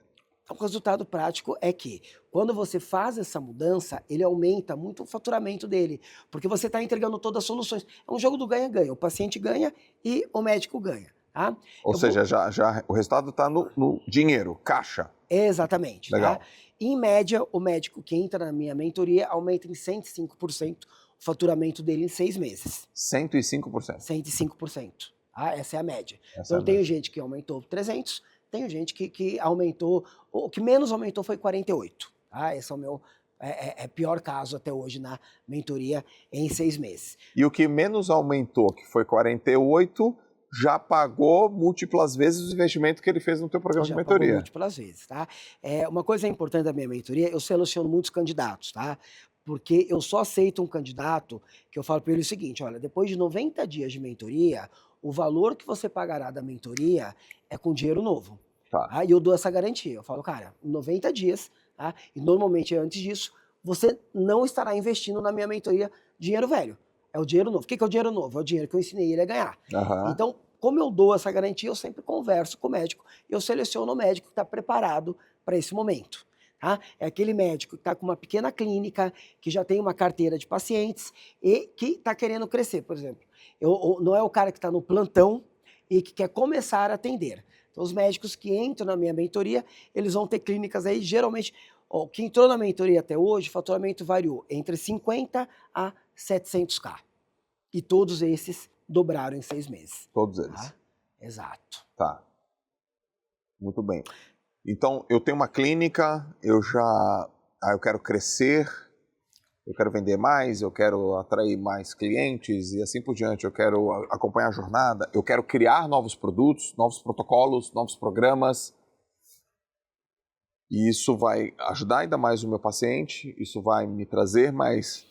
O resultado prático é que, quando você faz essa mudança, ele aumenta muito o faturamento dele, porque você está entregando todas as soluções. É um jogo do ganha-ganha, o paciente ganha e o médico ganha. Tá? Ou seja, já o resultado está no dinheiro, caixa. Exatamente. Legal. Tá? Em média, o médico que entra na minha mentoria aumenta em 105% o faturamento dele em 6 meses. 105%. 105%. Tá? Essa é a média. Essa então, tenho gente que aumentou 300%, tenho gente que aumentou, o que menos aumentou foi 48%. Tá? Esse é o meu pior caso até hoje na mentoria em 6 meses. E o que menos aumentou, que foi 48%, já pagou múltiplas vezes o investimento que ele fez no teu programa de mentoria. Pagou múltiplas vezes, tá? Uma coisa importante da minha mentoria, eu seleciono muitos candidatos, tá? Porque eu só aceito um candidato que eu falo para ele o seguinte, olha, depois de 90 dias de mentoria, o valor que você pagará da mentoria é com dinheiro novo. Tá. E eu dou essa garantia. Eu falo, cara, em 90 dias, tá? E normalmente antes disso, você não estará investindo na minha mentoria dinheiro velho. É o dinheiro novo. O que é o dinheiro novo? É o dinheiro que eu ensinei ele a ganhar. Aham. Então, como eu dou essa garantia, eu sempre converso com o médico e eu seleciono o médico que está preparado para esse momento. Tá? É aquele médico que está com uma pequena clínica, que já tem uma carteira de pacientes e que está querendo crescer, por exemplo. Não é o cara que está no plantão e que quer começar a atender. Então, os médicos que entram na minha mentoria, eles vão ter clínicas aí, geralmente, o que entrou na mentoria até hoje, o faturamento variou entre 50 a 700K. E todos esses dobraram em 6 meses. Todos eles. Tá? Exato. Tá. Muito bem. Então, eu tenho uma clínica, eu quero crescer, eu quero vender mais, eu quero atrair mais clientes e assim por diante. Eu quero acompanhar a jornada, eu quero criar novos produtos, novos protocolos, novos programas. E isso vai ajudar ainda mais o meu paciente, isso vai me trazer mais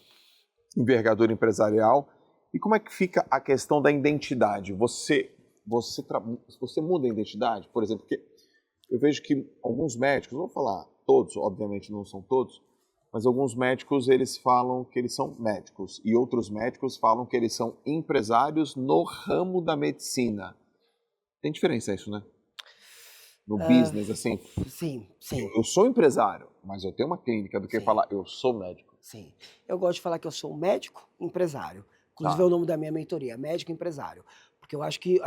envergadura empresarial. E como é que fica a questão da identidade? Você muda a identidade? Por exemplo, porque eu vejo que alguns médicos, vou falar todos, obviamente não são todos, mas alguns médicos eles falam que eles são médicos e outros médicos falam que eles são empresários no ramo da medicina. Tem diferença isso, né? No business, assim. Sim, sim. Eu sou empresário, mas eu tenho uma clínica do que Sim. falar eu sou médico. Sim. Eu gosto de falar que eu sou um médico empresário. Inclusive é o nome da minha mentoria, médico empresário. Porque eu acho que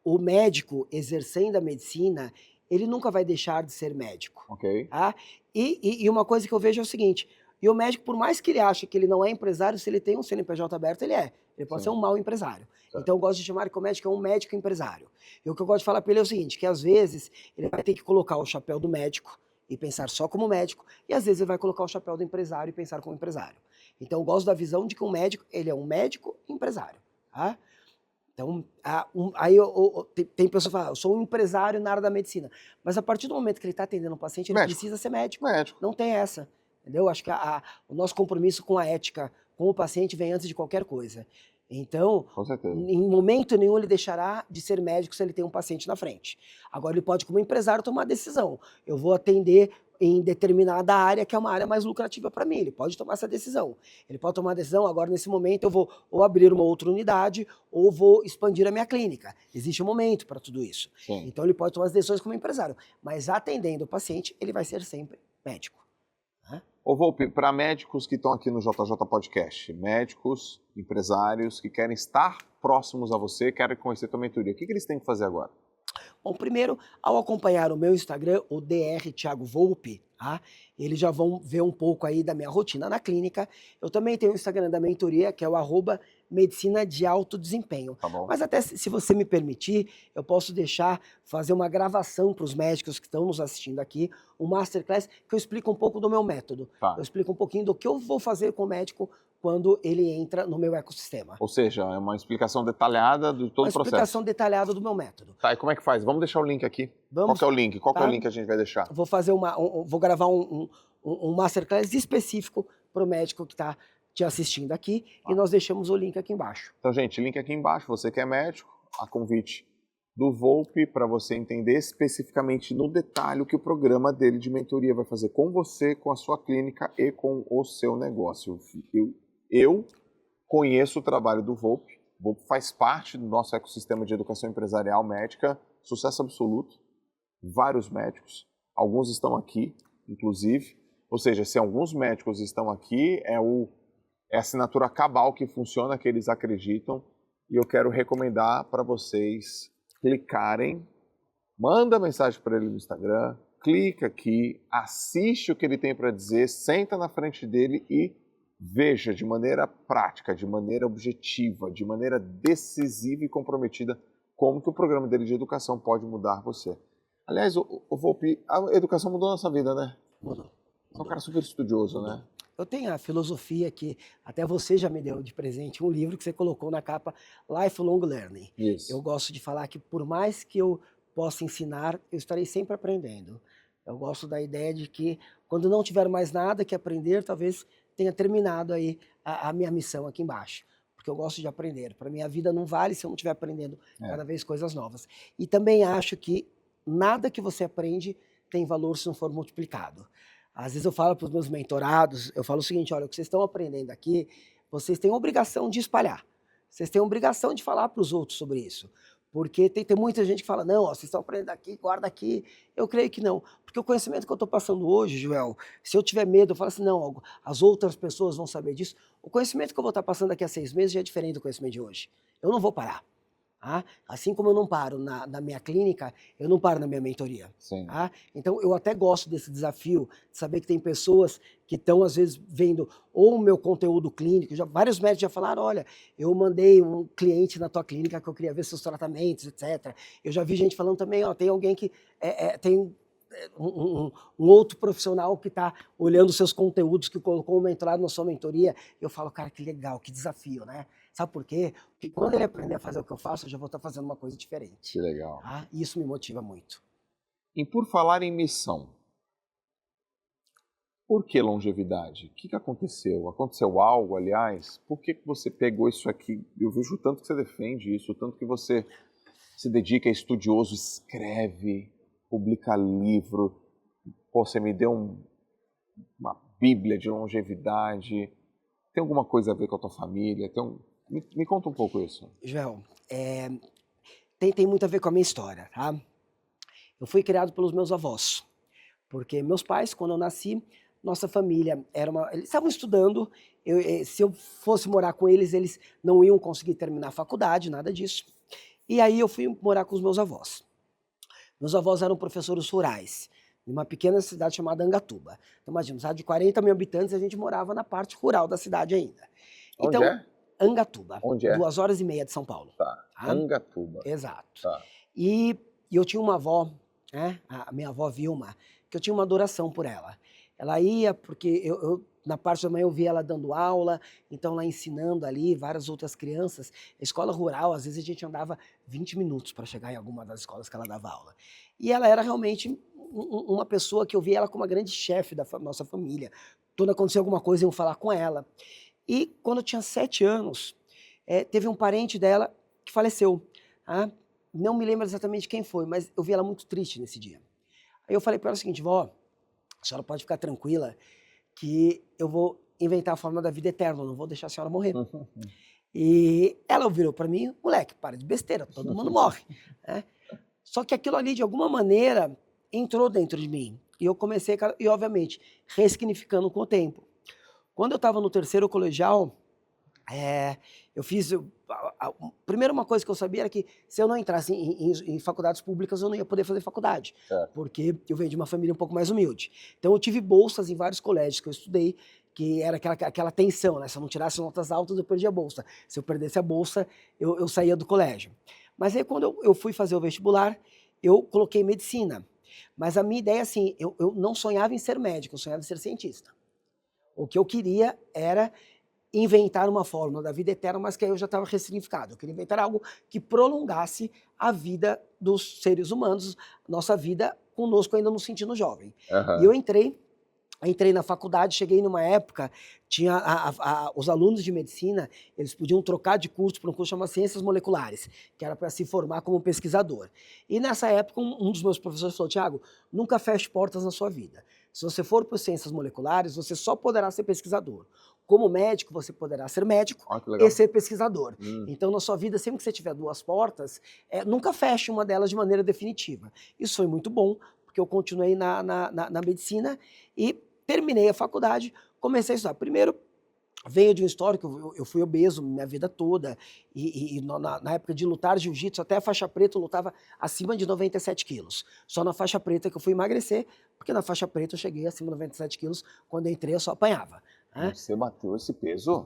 o médico exercendo a medicina, ele nunca vai deixar de ser médico. Ok. Tá? E uma coisa que eu vejo é o seguinte, e o médico, por mais que ele ache que ele não é empresário, se ele tem um CNPJ aberto, ele é. Ele pode Sim. ser um mau empresário. Certo. Então eu gosto de chamar que o médico é um médico empresário. E o que eu gosto de falar para ele é o seguinte, que às vezes ele vai ter que colocar o chapéu do médico e pensar só como médico, e às vezes ele vai colocar o chapéu do empresário e pensar como empresário. Então eu gosto da visão de que um médico, ele é um médico empresário. Tá? Então, aí tem pessoas que falam, eu sou um empresário na área da medicina. Mas a partir do momento que ele está atendendo um paciente, ele precisa ser médico. Não tem essa. Entendeu? Acho que o nosso compromisso com a ética, com o paciente, vem antes de qualquer coisa. Então, em momento nenhum ele deixará de ser médico se ele tem um paciente na frente. Agora ele pode, como empresário, tomar a decisão. Eu vou atender em determinada área que é uma área mais lucrativa para mim. Ele pode tomar essa decisão. Ele pode tomar a decisão, agora nesse momento eu vou ou abrir uma outra unidade ou vou expandir a minha clínica. Existe um momento para tudo isso. Sim. Então ele pode tomar as decisões como empresário. Mas atendendo o paciente, ele vai ser sempre médico. Ô Volpi, para médicos que estão aqui no JJ Podcast, médicos, empresários que querem estar próximos a você, querem conhecer tua mentoria, o que eles têm que fazer agora? Bom, primeiro, ao acompanhar o meu Instagram, o Dr. Thiago Volpi, tá? Eles já vão ver um pouco aí da minha rotina na clínica. Eu também tenho o Instagram da mentoria, que é o @medicina de alto desempenho. Tá bom. Mas até se você me permitir, eu posso fazer uma gravação para os médicos que estão nos assistindo aqui, um masterclass que eu explico um pouco do meu método. Tá. Eu explico um pouquinho do que eu vou fazer com o médico quando ele entra no meu ecossistema. Ou seja, é uma explicação detalhada de todo o processo. Uma explicação detalhada do meu método. Tá, e como é que faz? Vamos deixar o link aqui. Qual que é o link? Qual que é o link que a gente vai deixar? Vou fazer vou gravar um masterclass específico para o médico que está te assistindo aqui e nós deixamos o link aqui embaixo. Então, gente, link aqui embaixo. Você que é médico, a convite do Volpi para você entender especificamente no detalhe o que o programa dele de mentoria vai fazer com você, com a sua clínica e com o seu negócio. Eu conheço o trabalho do Volpi. O Volpi faz parte do nosso ecossistema de educação empresarial médica, sucesso absoluto. Vários médicos, alguns estão aqui, inclusive. Ou seja, se alguns médicos estão aqui, é a assinatura cabal que funciona, que eles acreditam. E eu quero recomendar para vocês clicarem, manda mensagem para ele no Instagram, clica aqui, assiste o que ele tem para dizer, senta na frente dele e veja de maneira prática, de maneira objetiva, de maneira decisiva e comprometida como que o programa dele de educação pode mudar você. Aliás, o Volpi, a educação mudou a nossa vida, né? Mudou. É um cara super estudioso, né? Eu tenho a filosofia que até você já me deu de presente, um livro que você colocou na capa, Lifelong Learning. Isso. Eu gosto de falar que por mais que eu possa ensinar, eu estarei sempre aprendendo. Eu gosto da ideia de que quando não tiver mais nada que aprender, talvez tenha terminado aí a minha missão aqui embaixo. Porque eu gosto de aprender. Para mim, a vida não vale se eu não estiver aprendendo cada vez coisas novas. E também acho que nada que você aprende tem valor se não for multiplicado. Às vezes eu falo para os meus mentorados, eu falo o seguinte, olha, o que vocês estão aprendendo aqui vocês têm a obrigação de espalhar. Vocês têm a obrigação de falar para os outros sobre isso. Porque tem muita gente que fala, não, ó, vocês estão aprendendo aqui, guarda aqui. Eu creio que não. Porque o conhecimento que eu estou passando hoje, Joel, se eu tiver medo, eu falo assim, não, as outras pessoas vão saber disso. O conhecimento que eu vou estar passando daqui a 6 meses já é diferente do conhecimento de hoje. Eu não vou parar. Tá? Assim como eu não paro na minha clínica, eu não paro na minha mentoria. Sim. Tá? Então, eu até gosto desse desafio, de saber que tem pessoas que estão, às vezes, vendo ou o meu conteúdo clínico. Vários médicos já falaram, olha, eu mandei um cliente na tua clínica que eu queria ver seus tratamentos, etc. Eu já vi gente falando também, ó, tem alguém que tem um outro profissional que está olhando seus conteúdos, que colocou uma entrada na sua mentoria. Eu falo, cara, que legal, que desafio, né? Sabe por quê? Porque quando ele aprender a fazer o que eu faço, eu já vou estar fazendo uma coisa diferente. Que legal. Tá? E isso me motiva muito. E por falar em missão, por que longevidade? O que aconteceu? Aconteceu algo, aliás? Por que você pegou isso aqui? Eu vejo o tanto que você defende isso, o tanto que você se dedica, é estudioso, escreve, publica livro. Pô, você me deu uma bíblia de longevidade. Tem alguma coisa a ver com a tua família? Me conta um pouco isso. Joel, tem muito a ver com a minha história, tá? Eu fui criado pelos meus avós, porque meus pais, quando eu nasci, nossa família eles estavam estudando. Se eu fosse morar com eles, eles não iam conseguir terminar a faculdade, nada disso. E aí eu fui morar com os meus avós. Meus avós eram professores rurais, em uma pequena cidade chamada Angatuba. Então, imagina, cidade de 40 mil habitantes, a gente morava na parte rural da cidade ainda. Então, onde é? Angatuba. Onde é? 2h30 de São Paulo. Tá. Angatuba. Exato. Tá. E eu tinha uma avó, né, a minha avó Vilma, que eu tinha uma adoração por ela. Ela ia, porque na parte da manhã eu via ela dando aula, então ela ensinando ali várias outras crianças. A escola rural, às vezes a gente andava 20 minutos para chegar em alguma das escolas que ela dava aula. E ela era realmente uma pessoa que eu via ela como uma grande chefe da nossa família. Quando acontecia alguma coisa, iam falar com ela. E quando eu tinha 7 anos, teve um parente dela que faleceu. Tá? Não me lembro exatamente quem foi, mas eu vi ela muito triste nesse dia. Aí eu falei para ela o seguinte, vó, a senhora pode ficar tranquila que eu vou inventar a forma da vida eterna, eu não vou deixar a senhora morrer. E ela virou para mim, moleque, para de besteira, todo mundo morre. Né? Só que aquilo ali, de alguma maneira, entrou dentro de mim. E eu comecei, e obviamente, ressignificando com o tempo. Quando eu estava no 3º colegial, eu fiz... Primeiro, uma coisa que eu sabia era que se eu não entrasse em faculdades públicas, eu não ia poder fazer faculdade. Porque eu venho de uma família um pouco mais humilde. Então, eu tive bolsas em vários colégios que eu estudei, que era aquela tensão, né? Se eu não tirasse notas altas, eu perdia a bolsa. Se eu perdesse a bolsa, eu saía do colégio. Mas aí, quando eu fui fazer o vestibular, eu coloquei medicina. Mas a minha ideia, assim, eu não sonhava em ser médico, eu sonhava em ser cientista. O que eu queria era inventar uma fórmula da vida eterna, mas que aí eu já estava ressignificado. Eu queria inventar algo que prolongasse a vida dos seres humanos, nossa vida conosco ainda nos sentindo jovem. E eu entrei na faculdade, cheguei numa época, tinha os alunos de medicina, eles podiam trocar de curso para um curso chamado Ciências Moleculares, que era para se formar como pesquisador. E nessa época, um dos meus professores falou, Tiago, nunca feche portas na sua vida. Se você for para Ciências Moleculares, você só poderá ser pesquisador. Como médico, você poderá ser médico e ser pesquisador. Então, na sua vida, sempre que você tiver 2 portas, nunca feche uma delas de maneira definitiva. Isso foi muito bom, porque eu continuei na medicina e terminei a faculdade, comecei a estudar. Primeiro, venho de um histórico, eu fui obeso minha vida toda, e na época de lutar jiu-jitsu, até a faixa preta eu lutava acima de 97 quilos. Só na faixa preta que eu fui emagrecer, porque na faixa preta eu cheguei acima de 97 quilos, quando eu entrei eu só apanhava. Né? Você bateu esse peso?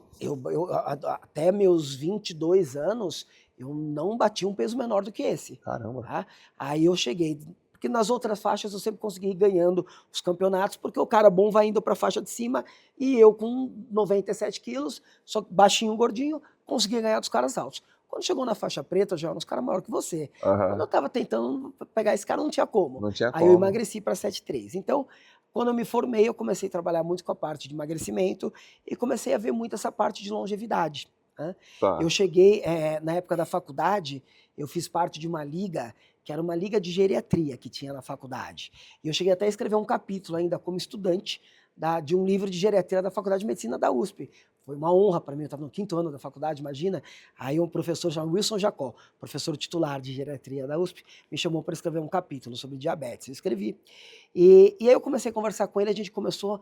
Até meus 22 anos, eu não bati um peso menor do que esse. Caramba. Tá? Aí eu cheguei... Porque nas outras faixas eu sempre consegui ir ganhando os campeonatos, porque o cara bom vai indo para a faixa de cima e eu com 97 quilos, só baixinho, gordinho, consegui ganhar dos caras altos. Quando chegou na faixa preta, já eram uns caras maiores que você. Quando eu estava tentando pegar esse cara, não tinha como. Aí eu emagreci para 7,3. Então, quando eu me formei, eu comecei a trabalhar muito com a parte de emagrecimento e comecei a ver muito essa parte de longevidade. Né? Eu cheguei, na época da faculdade, eu fiz parte de uma liga, que era uma liga de geriatria que tinha na faculdade. E eu cheguei até a escrever um capítulo ainda como estudante de um livro de geriatria da Faculdade de Medicina da USP. Foi uma honra para mim, eu estava no 5º ano da faculdade, imagina. Aí um professor chamado Wilson Jacó, professor titular de geriatria da USP, me chamou para escrever um capítulo sobre diabetes. Eu escrevi. E aí eu comecei a conversar com ele, a gente começou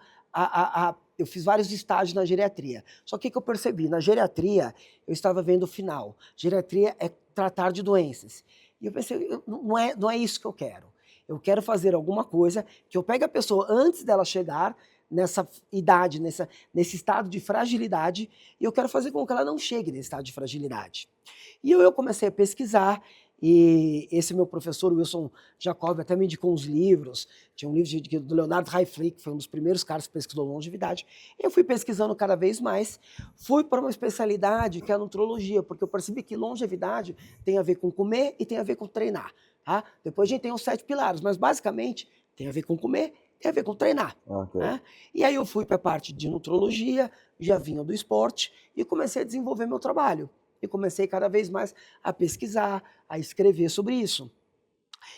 eu fiz vários estágios na geriatria. Só que o que eu percebi? Na geriatria, eu estava vendo o final. Geriatria é tratar de doenças. E eu pensei, não é isso que eu quero. Eu quero fazer alguma coisa que eu pegue a pessoa antes dela chegar nessa idade, nesse estado de fragilidade, e eu quero fazer com que ela não chegue nesse estado de fragilidade. E eu comecei a pesquisar, e esse meu professor, Wilson Jacob, até me indicou uns livros. Tinha um livro do Leonard Hayflick, que foi um dos primeiros caras que pesquisou longevidade. Eu fui pesquisando cada vez mais, fui para uma especialidade que é a nutrologia, porque eu percebi que longevidade tem a ver com comer e tem a ver com treinar. Tá? Depois a gente tem os 7 pilares, mas basicamente tem a ver com comer, tem a ver com treinar. Okay. Né? E aí eu fui para a parte de nutrologia, já vinha do esporte, e comecei a desenvolver meu trabalho. E comecei cada vez mais a pesquisar, a escrever sobre isso.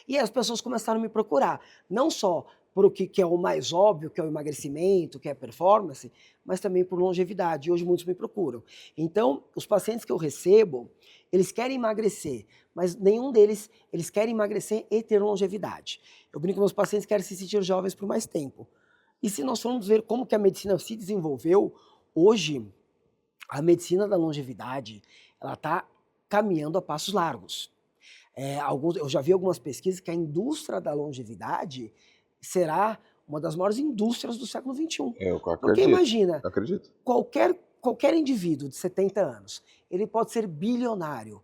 E as pessoas começaram a me procurar, não só por o que é o mais óbvio, que é o emagrecimento, que é a performance, mas também por longevidade. E hoje muitos me procuram. Então, os pacientes que eu recebo, eles querem emagrecer, mas nenhum deles, eles querem emagrecer e ter longevidade. Eu brinco que meus pacientes querem se sentir jovens por mais tempo. E se nós formos ver como que a medicina se desenvolveu, hoje, a medicina da longevidade, ela está caminhando a passos largos. Eu já vi algumas pesquisas que a indústria da longevidade será uma das maiores indústrias do século XXI. Eu acredito. Porque imagina, eu acredito. Qualquer indivíduo de 70 anos, ele pode ser bilionário.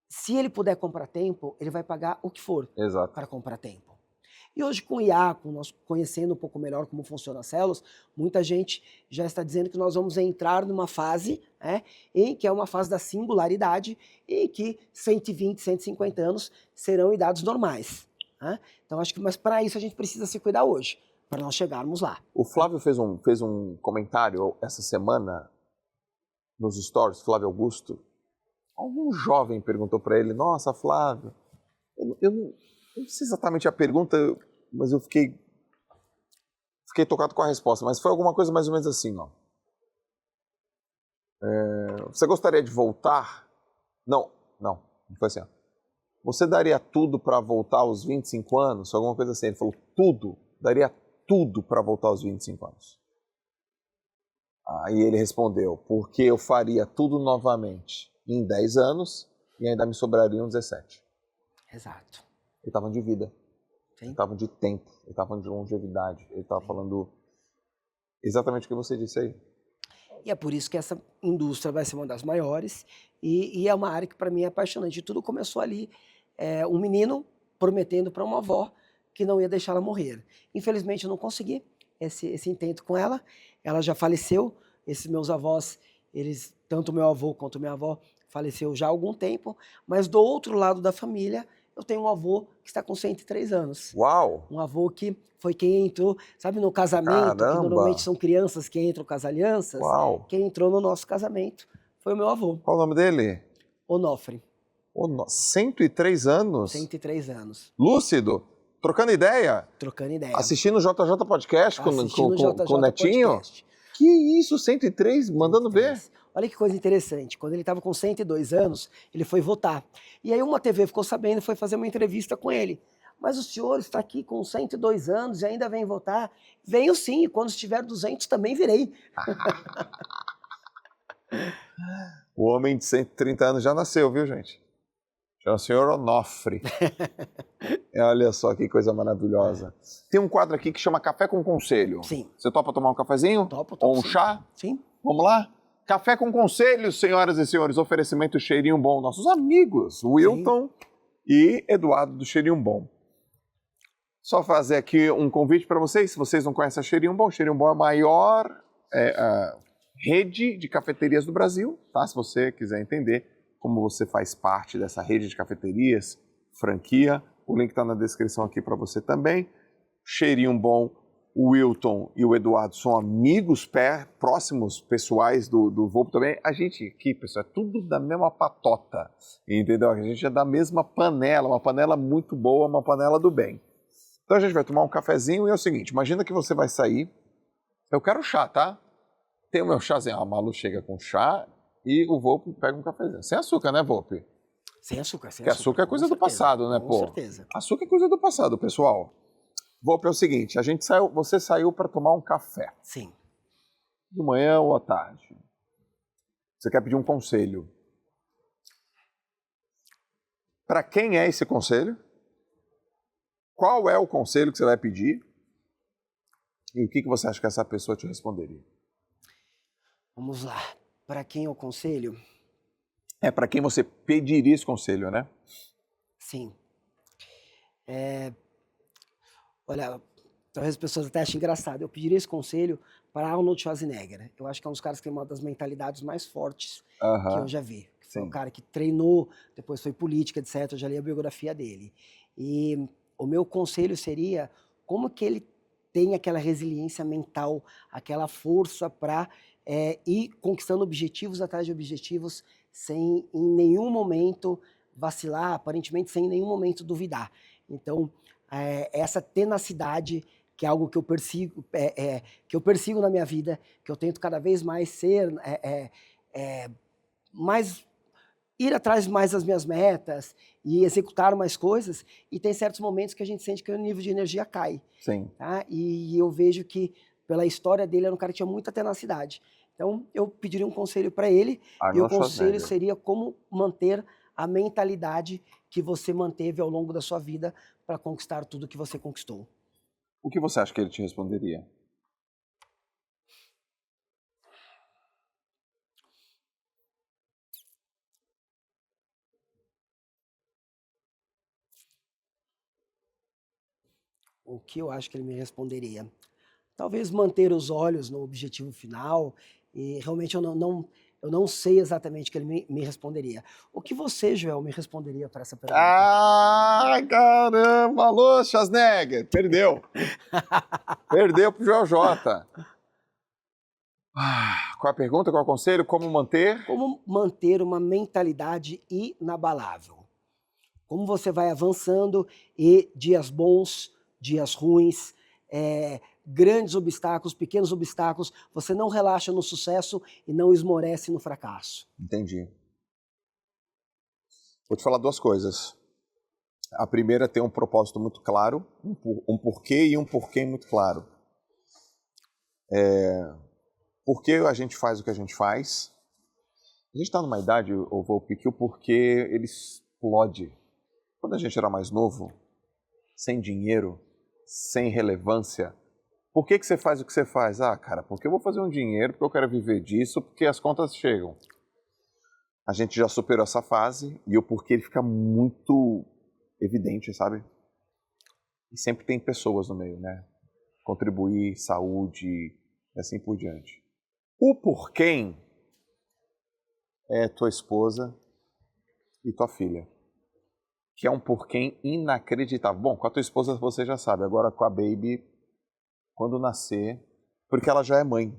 Se ele puder comprar tempo, ele vai pagar o que for para comprar tempo. E hoje com o IA, nós conhecendo um pouco melhor como funcionam as células, muita gente já está dizendo que nós vamos entrar numa fase, em que é uma fase da singularidade, em que 120, 150 anos serão idades normais. Então acho que, mas para isso a gente precisa se cuidar hoje, para nós chegarmos lá. O Flávio fez um comentário essa semana nos stories, Flávio Augusto. Algum jovem perguntou para ele, nossa, Flávio, eu não sei exatamente a pergunta, mas eu fiquei tocado com a resposta, mas foi alguma coisa mais ou menos assim, ó. Você gostaria de voltar? Não foi assim, ó. Você daria tudo para voltar aos 25 anos? Alguma coisa assim. Ele falou, tudo, daria tudo para voltar aos 25 anos. Aí ele respondeu, porque eu faria tudo novamente em 10 anos e ainda me sobrariam 17. Exato. Ele estava de vida, Sim. ele estava de tempo, ele estava de longevidade, ele estava falando exatamente o que você disse aí. E é por isso que essa indústria vai ser uma das maiores e é uma área que para mim é apaixonante. Tudo começou ali, um menino prometendo para uma avó que não ia deixá-la morrer. Infelizmente eu não consegui esse intento com ela, ela já faleceu, esses meus avós, tanto meu avô quanto minha avó, faleceu já há algum tempo, mas do outro lado da família, eu tenho um avô que está com 103 anos. Uau! Um avô que foi quem entrou, sabe, no casamento, Caramba! que normalmente são crianças que entram com as alianças. Uau! Quem entrou no nosso casamento foi o meu avô. Qual o nome dele? Onofre. 103 anos? 103 anos. Lúcido? Trocando ideia? Trocando ideia. Assistindo o JJ Podcast com o Netinho? Podcast. Que isso, 103? Mandando 103. Ver? Olha que coisa interessante, quando ele estava com 102 anos, ele foi votar. E aí uma TV ficou sabendo e foi fazer uma entrevista com ele. Mas o senhor está aqui com 102 anos e ainda vem votar? Venho sim, e quando estiver 200 também virei. O homem de 130 anos já nasceu, viu, gente? Chama o senhor Onofre. Olha só que coisa maravilhosa. Tem um quadro aqui que chama Café com Conselho. Sim. Você topa tomar um cafezinho? Topo, ou um sim. chá? Sim. Vamos lá? Café com Conselho, senhoras e senhores. Oferecimento Cheirinho Bom. Nossos amigos, Wilton e Eduardo do Cheirinho Bom. Só fazer aqui um convite para vocês. Se vocês não conhecem a Cheirinho Bom é a maior rede de cafeterias do Brasil. Tá? Se você quiser entender como você faz parte dessa rede de cafeterias, franquia, o link está na descrição aqui para você também. Cheirinho Bom, o Wilton e o Eduardo são amigos próximos, pessoais do Volpo também. A gente aqui, pessoal, é tudo da mesma patota, entendeu? A gente é da mesma panela, uma panela muito boa, uma panela do bem. Então a gente vai tomar um cafezinho e é o seguinte, imagina que você vai sair, eu quero chá, tá? tem o meu chazinho. A Malu chega com chá e o Volpe pega um cafezinho. Sem açúcar, né, Volpe? Sem açúcar, sem Porque açúcar é coisa do passado, né, com pô? certeza. Açúcar é coisa do passado, pessoal. Volpe, é o seguinte, você saiu para tomar um café. Sim. De manhã ou à tarde. Você quer pedir um conselho. Para quem é esse conselho? Qual é o conselho que você vai pedir? E o que você acha que essa pessoa te responderia? Vamos lá. Para quem é o conselho? É para quem você pediria esse conselho, né? Sim. Olha, talvez as pessoas até achem engraçado. Eu pediria esse conselho para Arnold Schwarzenegger. Eu acho que é um dos caras que tem uma das mentalidades mais fortes que eu já vi. Foi um cara que treinou, depois foi política, etc. Eu já li a biografia dele. E o meu conselho seria como que ele tem aquela resiliência mental, aquela força para ir conquistando objetivos atrás de objetivos sem em nenhum momento vacilar, aparentemente sem em nenhum momento duvidar. Então, essa tenacidade, que é algo que eu persigo na minha vida, que eu tento cada vez mais ser, mais ir atrás mais das minhas metas e executar mais coisas, e tem certos momentos que a gente sente que o nível de energia cai. Sim. Tá? E eu vejo que, pela história dele, era um cara que tinha muita tenacidade. Então, eu pediria um conselho para ele, e o conselho seria como manter a mentalidade que você manteve ao longo da sua vida para conquistar tudo que você conquistou. O que você acha que ele te responderia? O que eu acho que ele me responderia? Talvez manter os olhos no objetivo final, e realmente eu não sei exatamente o que ele me responderia. O que você, Joel, me responderia para essa pergunta? Ah, caramba! Alô, Schwarzenegger! Perdeu! Perdeu pro Joel J. Qual a pergunta? Qual o conselho? Como manter? Como manter uma mentalidade inabalável? Como você vai avançando e dias bons, dias ruins, grandes obstáculos, pequenos obstáculos, você não relaxa no sucesso e não esmorece no fracasso. Entendi. Vou te falar duas coisas. A primeira é ter um propósito muito claro, um porquê e um porquê muito claro. Por que a gente faz o que a gente faz? A gente está numa idade, Volpe, que o porquê ele explode. Quando a gente era mais novo, sem dinheiro, sem relevância, por que você faz o que você faz? Ah, cara, porque eu vou fazer um dinheiro, porque eu quero viver disso, porque as contas chegam. A gente já superou essa fase e o porquê ele fica muito evidente, sabe? E sempre tem pessoas no meio, né? Contribuir, saúde e assim por diante. O porquê é tua esposa e tua filha, que é um porquê inacreditável. Bom, com a tua esposa você já sabe, agora com a baby, quando nascer, porque ela já é mãe.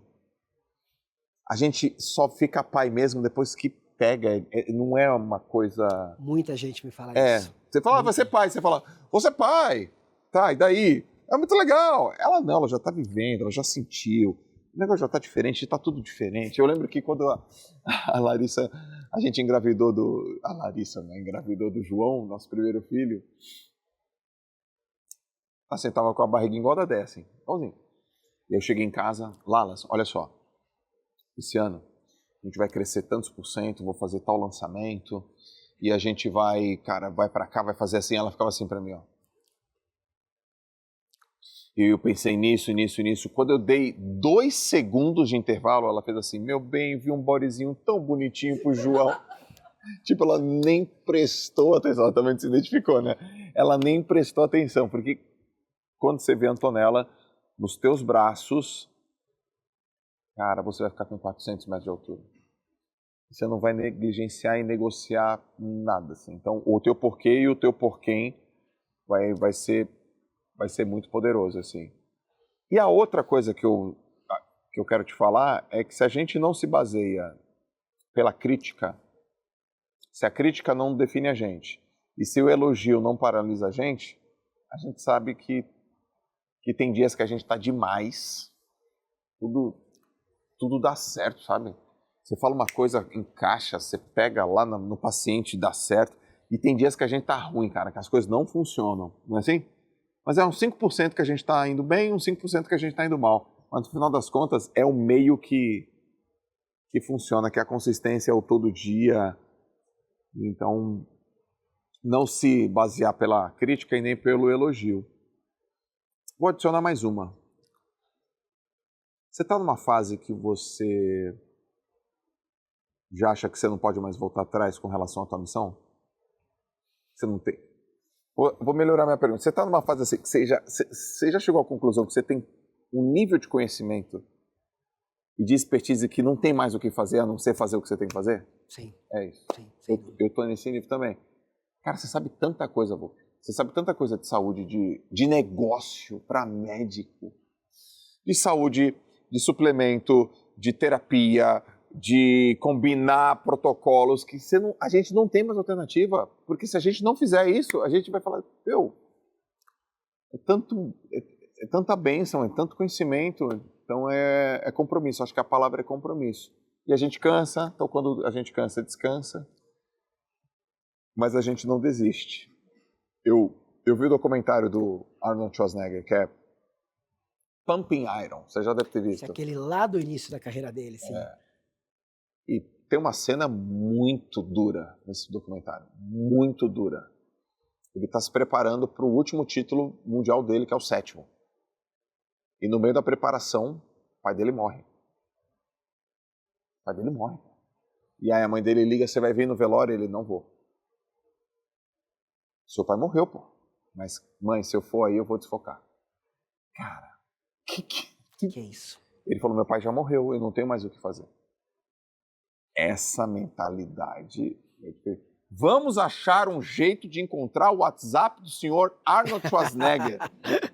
A gente só fica pai mesmo depois que pega, não é uma coisa... Muita gente me fala isso. Você fala, vai ser pai, você fala, vou ser pai, tá, e daí? É muito legal. Ela não, ela já tá vivendo, ela já sentiu, o negócio já tá diferente, tá tudo diferente. Eu lembro que quando a Larissa, a gente engravidou a Larissa, né, engravidou do João, nosso primeiro filho, assim, tava com a barriguinha igual da Dessa, igualzinho. E eu cheguei em casa, Lalas, olha só, esse ano a gente vai crescer tantos por cento, vou fazer tal lançamento, e a gente vai, cara, vai pra cá, vai fazer assim. Ela ficava assim pra mim, ó. E eu pensei nisso. Quando eu dei 2 segundos de intervalo, ela fez assim, meu bem, vi um bodyzinho tão bonitinho pro João. Tipo, ela nem prestou atenção, ela também se identificou, né? Ela nem prestou atenção, porque quando você vê a Antonella nos teus braços, cara, você vai ficar com 400 metros de altura. Você não vai negligenciar e negociar nada, assim. Então, o teu porquê e o teu porquê vai ser muito poderoso, assim. E a outra coisa que eu quero te falar é que se a gente não se baseia pela crítica, se a crítica não define a gente, e se o elogio não paralisa a gente sabe que tem dias que a gente está demais, tudo tudo dá certo, sabe? Você fala uma coisa, encaixa, você pega lá no paciente, dá certo. E tem dias que a gente tá ruim, cara, que as coisas não funcionam, não é assim? Mas é uns 5% que a gente tá indo bem, uns 5% que a gente tá indo mal. Mas no final das contas, é o meio que funciona, que a consistência é o todo dia. Então, não se basear pela crítica e nem pelo elogio. Vou adicionar mais uma. Você está numa fase que você já acha que você não pode mais voltar atrás com relação à tua missão? Você não tem. Vou melhorar minha pergunta. Você está numa fase assim que você já chegou à conclusão que você tem um nível de conhecimento e de expertise que não tem mais o que fazer a não ser fazer o que você tem que fazer? Sim. É isso. Sim. Eu tô nesse nível também. Cara, você sabe tanta coisa, vô. Você sabe tanta coisa de saúde, de negócio para médico, de saúde, de suplemento, de terapia, de combinar protocolos que a gente não tem mais alternativa. Porque se a gente não fizer isso, a gente vai falar, é tanta bênção, é tanto conhecimento. Então é compromisso. Acho que a palavra é compromisso. E a gente cansa, então quando a gente cansa, descansa. Mas a gente não desiste. Eu vi o documentário do Arnold Schwarzenegger, que é Pumping Iron. Você já deve ter visto. Esse é aquele lá do início da carreira dele, sim. E tem uma cena muito dura nesse documentário. Muito dura. Ele está se preparando para o último título mundial dele, que é o 7º. E no meio da preparação, o pai dele morre. O pai dele morre. E aí a mãe dele liga, você vai vir no velório? Ele, não vou. Seu pai morreu, pô. Mas, mãe, se eu for aí, eu vou desfocar. Cara, que é isso? Ele falou, meu pai já morreu, eu não tenho mais o que fazer. Essa mentalidade... Vamos achar um jeito de encontrar o WhatsApp do senhor Arnold Schwarzenegger.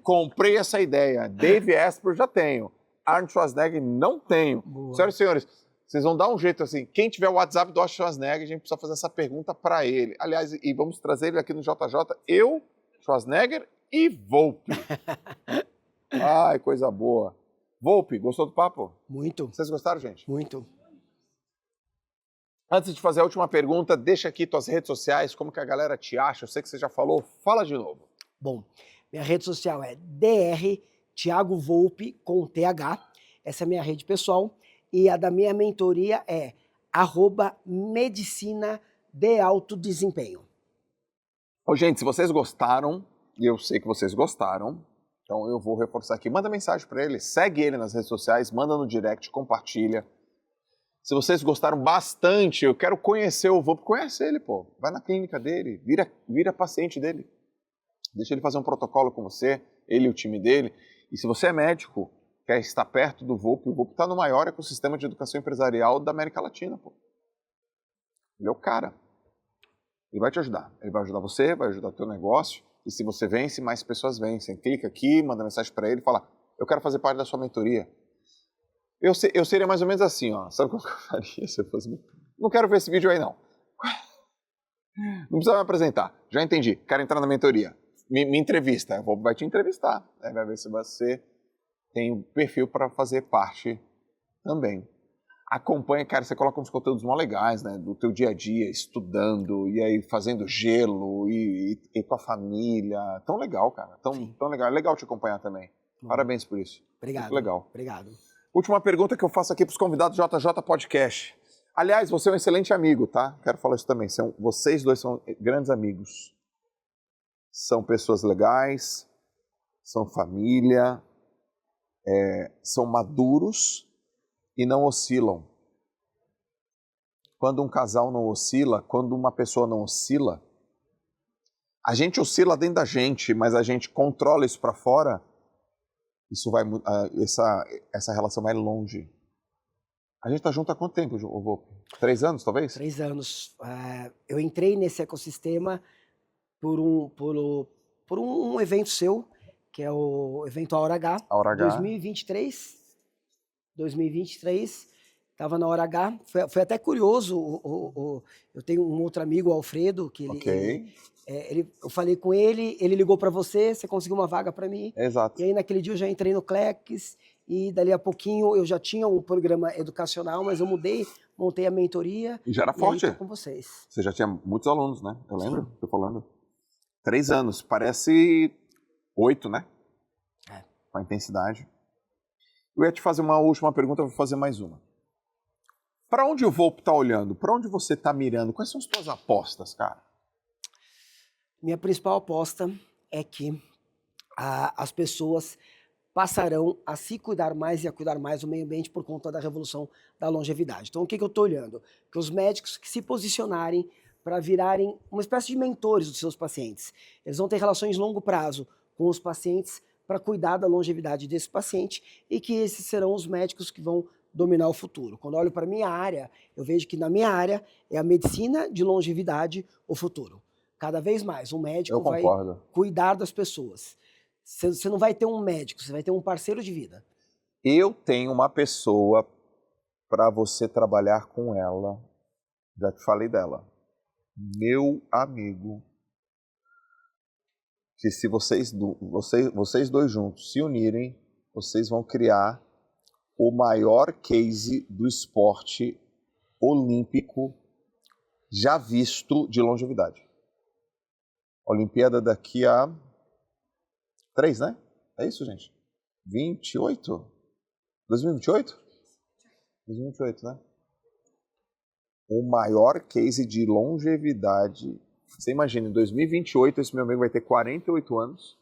Comprei essa ideia. Dave Asprey já tenho. Arnold Schwarzenegger não tenho. Boa. Senhoras e senhores, vocês vão dar um jeito assim. Quem tiver o WhatsApp do Arnold Schwarzenegger, a gente precisa fazer essa pergunta para ele. Aliás, e vamos trazer ele aqui no JJ. Eu, Schwarzenegger e Volpe. Ai, coisa boa. Volpe, gostou do papo? Muito. Vocês gostaram, gente? Muito. Antes de fazer a última pergunta, deixa aqui tuas redes sociais, como que a galera te acha. Eu sei que você já falou, fala de novo. Bom, minha rede social é Dr. Thiago Volpe, com TH. Essa é a minha rede pessoal. E a da minha mentoria é @medicina de alto desempenho. Ô, gente, se vocês gostaram, e eu sei que vocês gostaram, então eu vou reforçar aqui. Manda mensagem para ele, segue ele nas redes sociais, manda no direct, compartilha. Se vocês gostaram bastante, eu quero conhecer o Volpe, conhece ele, pô. Vai na clínica dele, vira paciente dele. Deixa ele fazer um protocolo com você, ele e o time dele. E se você é médico, quer estar perto do Volpe, o Volpe está no maior ecossistema de educação empresarial da América Latina, pô. Ele é o cara. Ele vai te ajudar. Ele vai ajudar você, vai ajudar o teu negócio. E se você vence, mais pessoas vencem. Clica aqui, manda mensagem para ele e fala, eu quero fazer parte da sua mentoria. Eu seria mais ou menos assim, ó. Sabe como que eu faria se eu fosse... Não quero ver esse vídeo aí, não. Não precisa me apresentar. Já entendi. Quero entrar na mentoria. Me entrevista. Vai te entrevistar. Vai ver se você tem o perfil para fazer parte também. Acompanha, cara, você coloca uns conteúdos mó legais, né? Do teu dia a dia, estudando, e aí fazendo gelo, e com a família. Tão legal, cara. Tão legal. É legal te acompanhar também. Parabéns por isso. Obrigado. Muito legal. Obrigado. Última pergunta que eu faço aqui para os convidados do JJ Podcast. Aliás, você é um excelente amigo, tá? Quero falar isso também. Vocês dois são grandes amigos. São pessoas legais, são família, são maduros e não oscilam. Quando um casal não oscila, quando uma pessoa não oscila, a gente oscila dentro da gente, mas a gente controla isso para fora. Isso vai, essa relação vai longe. A gente está junto há quanto tempo, Volpe? 3 anos, talvez? 3 anos. Eu entrei nesse ecossistema por um evento seu, que é o evento Hora H. Hora H. 2023. Estava na Hora H. Foi até curioso. Eu tenho um outro amigo, o Alfredo, que eu falei com ele, ele ligou para você conseguiu uma vaga para mim. Exato. E aí naquele dia eu já entrei no Clex e dali a pouquinho eu já tinha um programa educacional, mas eu mudei, montei a mentoria. E já era e forte. aí tô com vocês. Você já tinha muitos alunos, né? Eu lembro, tô falando. 3 anos, parece 8, né? É. Com a intensidade. Eu ia te fazer uma última pergunta, eu vou fazer mais uma. Para onde o Volpe tá olhando? Para onde você tá mirando? Quais são as tuas apostas, cara? Minha principal aposta é que as pessoas passarão a se cuidar mais e a cuidar mais do meio ambiente por conta da revolução da longevidade. Então, o que eu estou olhando? Que os médicos que se posicionarem para virarem uma espécie de mentores dos seus pacientes. Eles vão ter relações de longo prazo com os pacientes para cuidar da longevidade desse paciente e que esses serão os médicos que vão dominar o futuro. Quando eu olho para a minha área, eu vejo que na minha área é a medicina de longevidade o futuro. Cada vez mais, um médico vai cuidar das pessoas. Você não vai ter um médico, você vai ter um parceiro de vida. Eu tenho uma pessoa para você trabalhar com ela. Já te falei dela. Meu amigo. Que se vocês dois juntos se unirem, vocês vão criar o maior case do esporte olímpico já visto de longevidade. Olimpíada daqui a 3, né? É isso, gente? 28? 2028? 2028, né? O maior case de longevidade. Você imagina, em 2028, esse meu amigo vai ter 48 anos,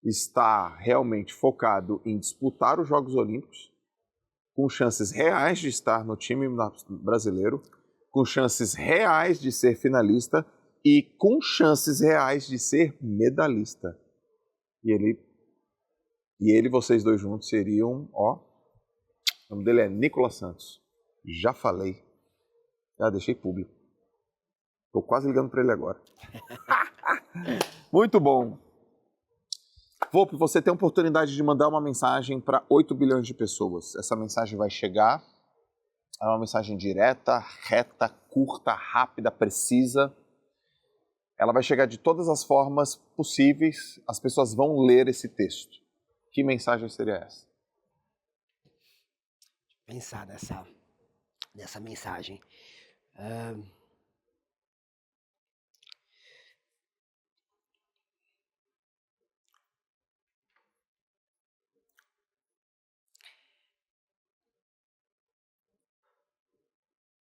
está realmente focado em disputar os Jogos Olímpicos, com chances reais de estar no time brasileiro, com chances reais de ser finalista e com chances reais de ser medalhista. E ele, vocês dois juntos, seriam, ó, o nome dele é Nicolas Santos. Já falei. Já deixei público. Tô quase ligando para ele agora. Muito bom. Volpe, você tem a oportunidade de mandar uma mensagem para 8 bilhões de pessoas. Essa mensagem vai chegar. É uma mensagem direta, reta, curta, rápida, precisa. Ela vai chegar de todas as formas possíveis. As pessoas vão ler esse texto. Que mensagem seria essa? Pensar nessa mensagem.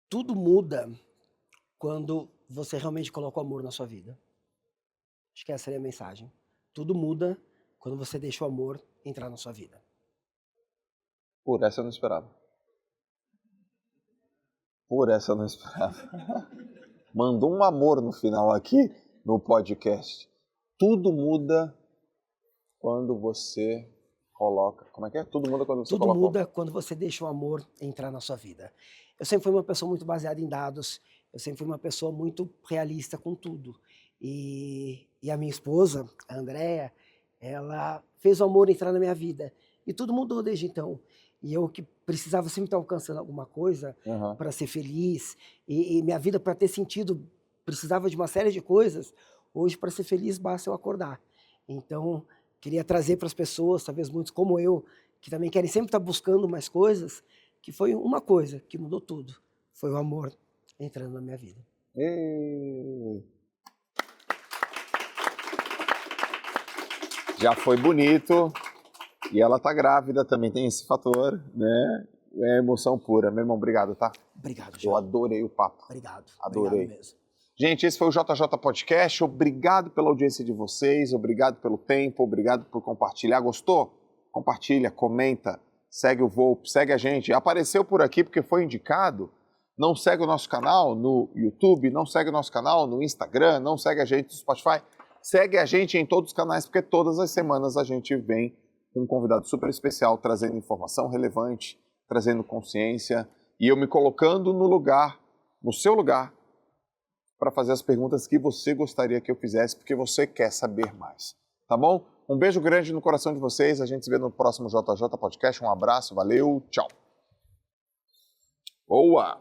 Tudo muda quando você realmente coloca o amor na sua vida. Acho que essa seria a mensagem. Tudo muda quando você deixa o amor entrar na sua vida. Por essa eu não esperava. Mandou um amor no final aqui no podcast. Tudo muda quando você coloca... Como é que é? Tudo muda quando você coloca... Tudo muda quando você deixa o amor entrar na sua vida. Eu sempre fui uma pessoa muito baseada em dados. Eu sempre fui uma pessoa muito realista com tudo. E a minha esposa, a Andrea, ela fez o amor entrar na minha vida. E tudo mudou desde então. E eu que precisava sempre estar alcançando alguma coisa para ser feliz. E minha vida, para ter sentido, precisava de uma série de coisas. Hoje, para ser feliz, basta eu acordar. Então, queria trazer para as pessoas, talvez muitos como eu, que também querem sempre estar buscando mais coisas, que foi uma coisa que mudou tudo. Foi o amor entrando na minha vida. Já foi bonito. E ela tá grávida, também tem esse fator, né? É emoção pura. Meu irmão, obrigado, tá? Obrigado, Eu adorei o papo. Obrigado. Adorei. Obrigado mesmo. Gente, esse foi o JJ Podcast. Obrigado pela audiência de vocês, obrigado pelo tempo, obrigado por compartilhar. Gostou? Compartilha, comenta, segue o Volpe, segue a gente. Apareceu por aqui porque foi indicado. Não segue o nosso canal no YouTube, não segue o nosso canal no Instagram, não segue a gente no Spotify. Segue a gente em todos os canais, porque todas as semanas a gente vem com um convidado super especial, trazendo informação relevante, trazendo consciência, e eu me colocando no seu lugar, para fazer as perguntas que você gostaria que eu fizesse, porque você quer saber mais. Tá bom? Um beijo grande no coração de vocês, a gente se vê no próximo JJ Podcast. Um abraço, valeu, tchau. Boa!